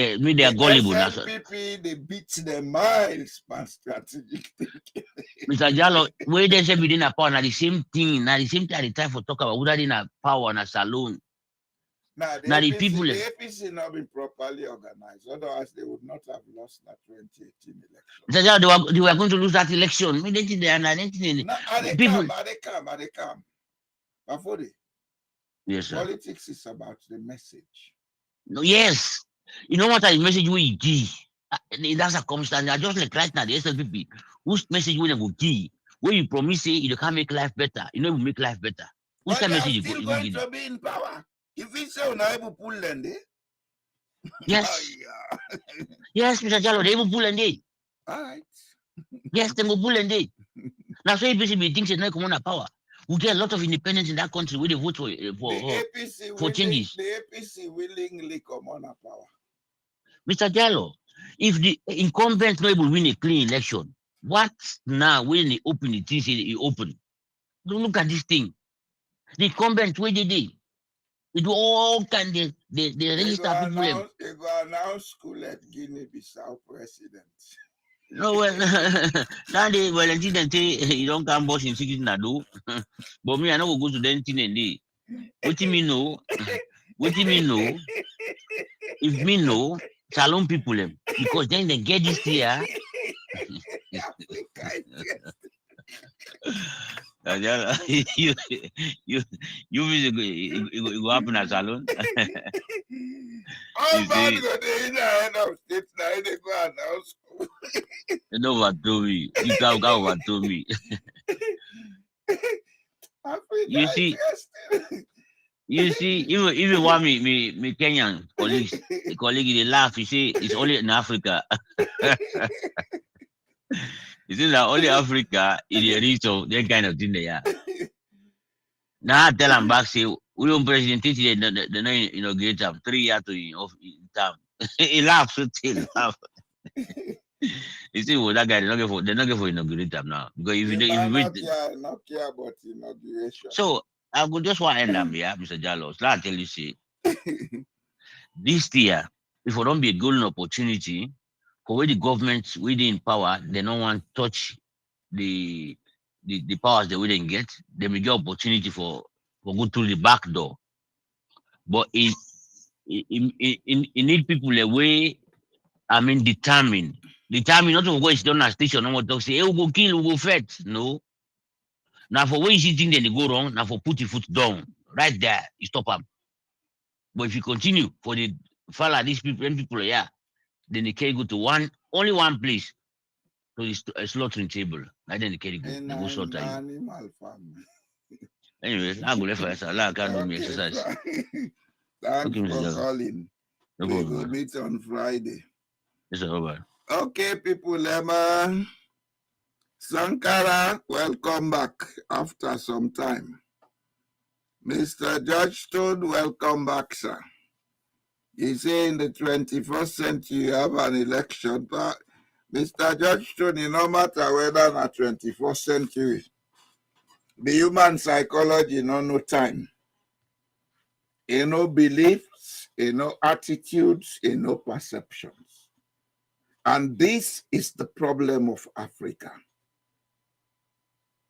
gullible. SNPP, they beat the miles by strategic thinking. Mr. Jallo, where they say within a power, now the same thing, now the same thing at the time for talk about whether in a power and a salon. Now the APC not been properly organized, otherwise they would not have lost that 2018 election. Mr. Jallo, they were going to lose that election. They come. Before yes, sir. Politics is about the message. No, yes. You know what the message we give? That's a constant. Just like right now, the SLPP, whose message we go give? Where you promise say you can't make life better, you will make life better. Who's that message you go? Going to be in power. If we say unable pull them, yes. Yes, Mr. Jallo, they will pull them. All right. Yes, they go bull and day. Now, so APC thinks it's not come on power. We get a lot of independence in that country where they vote for changes. The APC willingly come on power. Mr. Jallo, if the incumbent not able to win a clean election, what now when they open the thing, say they open? Look at this thing. The incumbent, where they did? They do all kind of they register people. They go announce school at Guinea-Bissau president. No, well, now they Valentin say you don't come boss in secret na do. But me, I know go to the thing and day. What do me know? What do me know? If me know, salon people them because then they get this here. you go happen at salon. All man go there in the end of state now they go announce. You know what to me. You can't go what to me. You see, even one me Kenyan colleagues, the colleague they laugh. You see, it's only in Africa. You see that only Africa is the reach of that kind of thing they are. Now I tell them back say we don't president they not inaugurate him 3 years to term. He laughs, he laugh. You see, well, that guy they're not going for inaugurate him now because if you not care about inauguration. So I would just want to end up here, Mr. Jallo. So I tell you, see, this year, if we don't be a golden opportunity for where the government within power, they don't want to touch the powers they wouldn't get, they may get opportunity for go through the back door. But it need people a way, determined. Determined not to go sit down at station and talk say, hey, we go kill, we go fight. No. Now for where you see things then they go wrong, now for put your foot down. Right there, you stop them. But if you continue for the follow these people and people here, then they can go to only one place. So it's a slaughtering table. And then they carry go. They go slaughter you. Animal farm. Anyway, I go left for exercise. I can't do my exercise. Thanks for calling. We will meet on Friday. Yes, sir. Okay, people, Emma. Sankara, welcome back after some time. Mr. Judge Stone, welcome back, sir. You say in the 21st century you have an election, but Mr. Judge Stone, no matter whether in the 21st century, the human psychology no time. Beliefs, attitudes, perceptions. And this is the problem of Africa.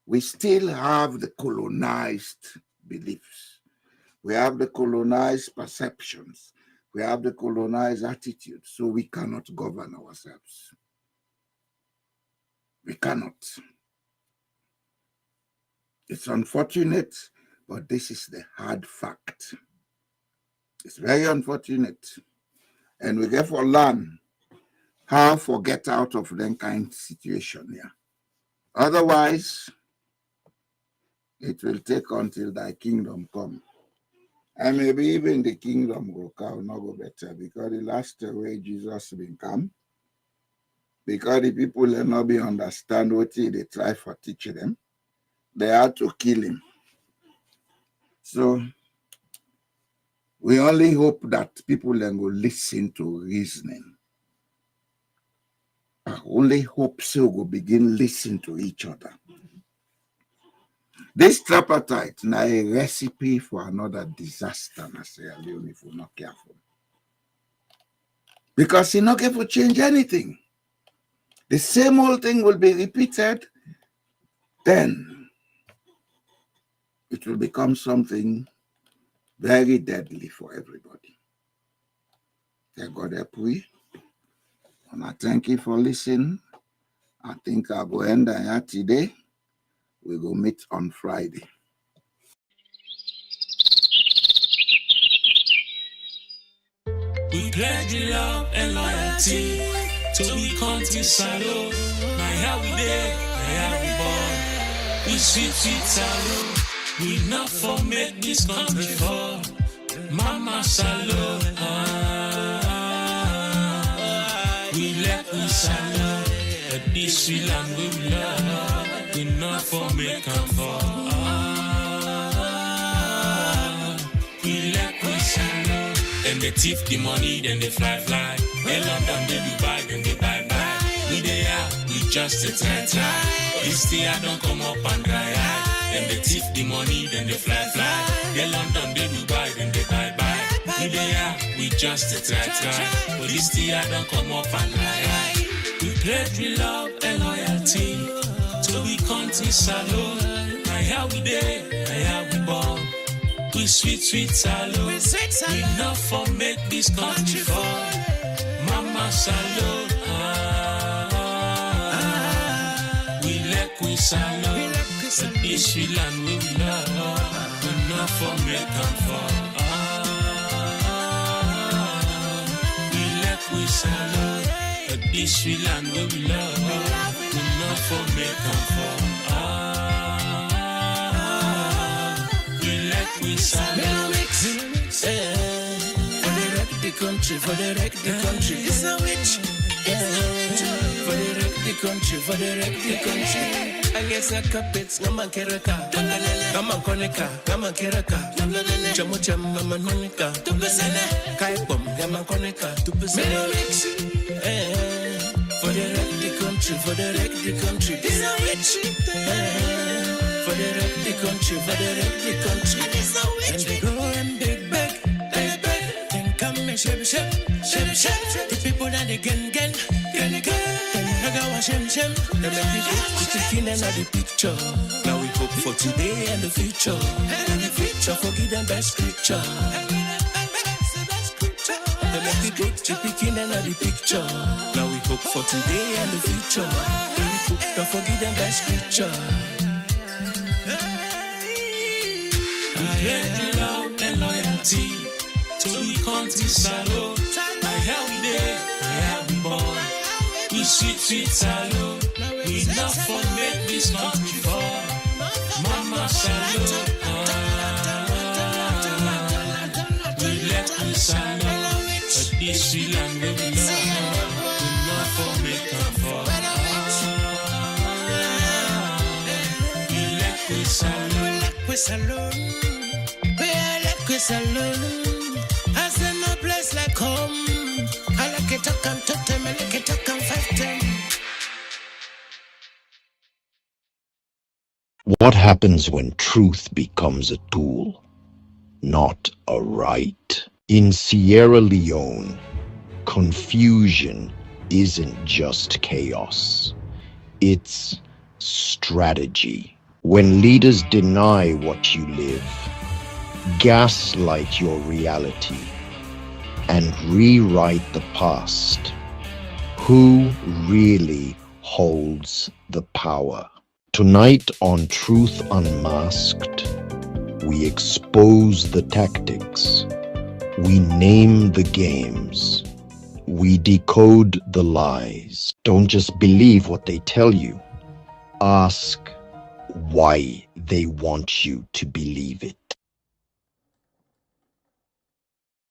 We still have the colonized beliefs. We have the colonized perceptions. We have the colonized attitudes. So we cannot govern ourselves. We cannot. It's unfortunate, but this is the hard fact. It's very unfortunate. And we therefore learn how to get out of that kind of situation here. Otherwise, it will take until thy kingdom come. And maybe even the kingdom will come, not go better, because the last way Jesus will come, because the people will not be understand what they try for teach them, they had to kill him. So we only hope that people will go listen to reasoning. I only hope so we'll begin listening to each other. This tripartite now a recipe for another disaster, I say, Leone, if we're not careful. Because he's not going to change anything. The same old thing will be repeated, then it will become something very deadly for everybody. Thank God help we. And I thank you for listening. I think I'll go end here today. We will meet on Friday. We pledge love and loyalty to we country salo. My how we there, my how we born. We sweet salo. We not for make this country fall. Mama salo. We let we salo. this we land we love. We not for make and fall. We let we shallow. Then they thief the money, then they fly. They London, they Dubai, then they buy. We they are, we just a try. This day I don't come up and dry. Then they thief the money, then they fly. They London, they Dubai, then they buy. We they are, we just a try. But this day I don't come up and dry. We pledge we love and loyalty to we country salute. Now how we day, now how we born. We sweet salute. We not for make this country fall. Mama salute. We salute. This we land we love. We not for make and fall. We salute. This we land we love. We not for make and fall. We salute. For the wreck the country. It's a witch. For the wreck the country. I guess I carpets, Naman Keraka, Naman Koneka, Naman Keraka, Jamucham, Naman Monica, Kai Bomb, Naman Koneka, for the wreck the country. It's a witch. For the wreck the country. And they go and big bag. Come and shake. The people that they gen. And I got shem. They make me go to chicken and the picture. Now we hope for today and the future. Forgive them best scripture. They make me go to chicken and the picture. Now we hope for today and the future. Don't forgive them best scripture. We pledge love and loyalty to we country salute. My how we day, my how we born. We sweet salute. We not for make this country fall. Mama salute. We let we salute. But this we land we love. We not for make and fall. We let we salute. We salute. As in no place like home. I like it, I can touch them, I like it, I can fight them. What happens when truth becomes a tool, not a right? In Sierra Leone, confusion isn't just chaos, it's strategy. When leaders deny what you live, gaslight your reality, and rewrite the past, who really holds the power? Tonight on Truth Unmasked, we expose the tactics, we name the games, we decode the lies. Don't just believe what they tell you. Ask why they want you to believe it.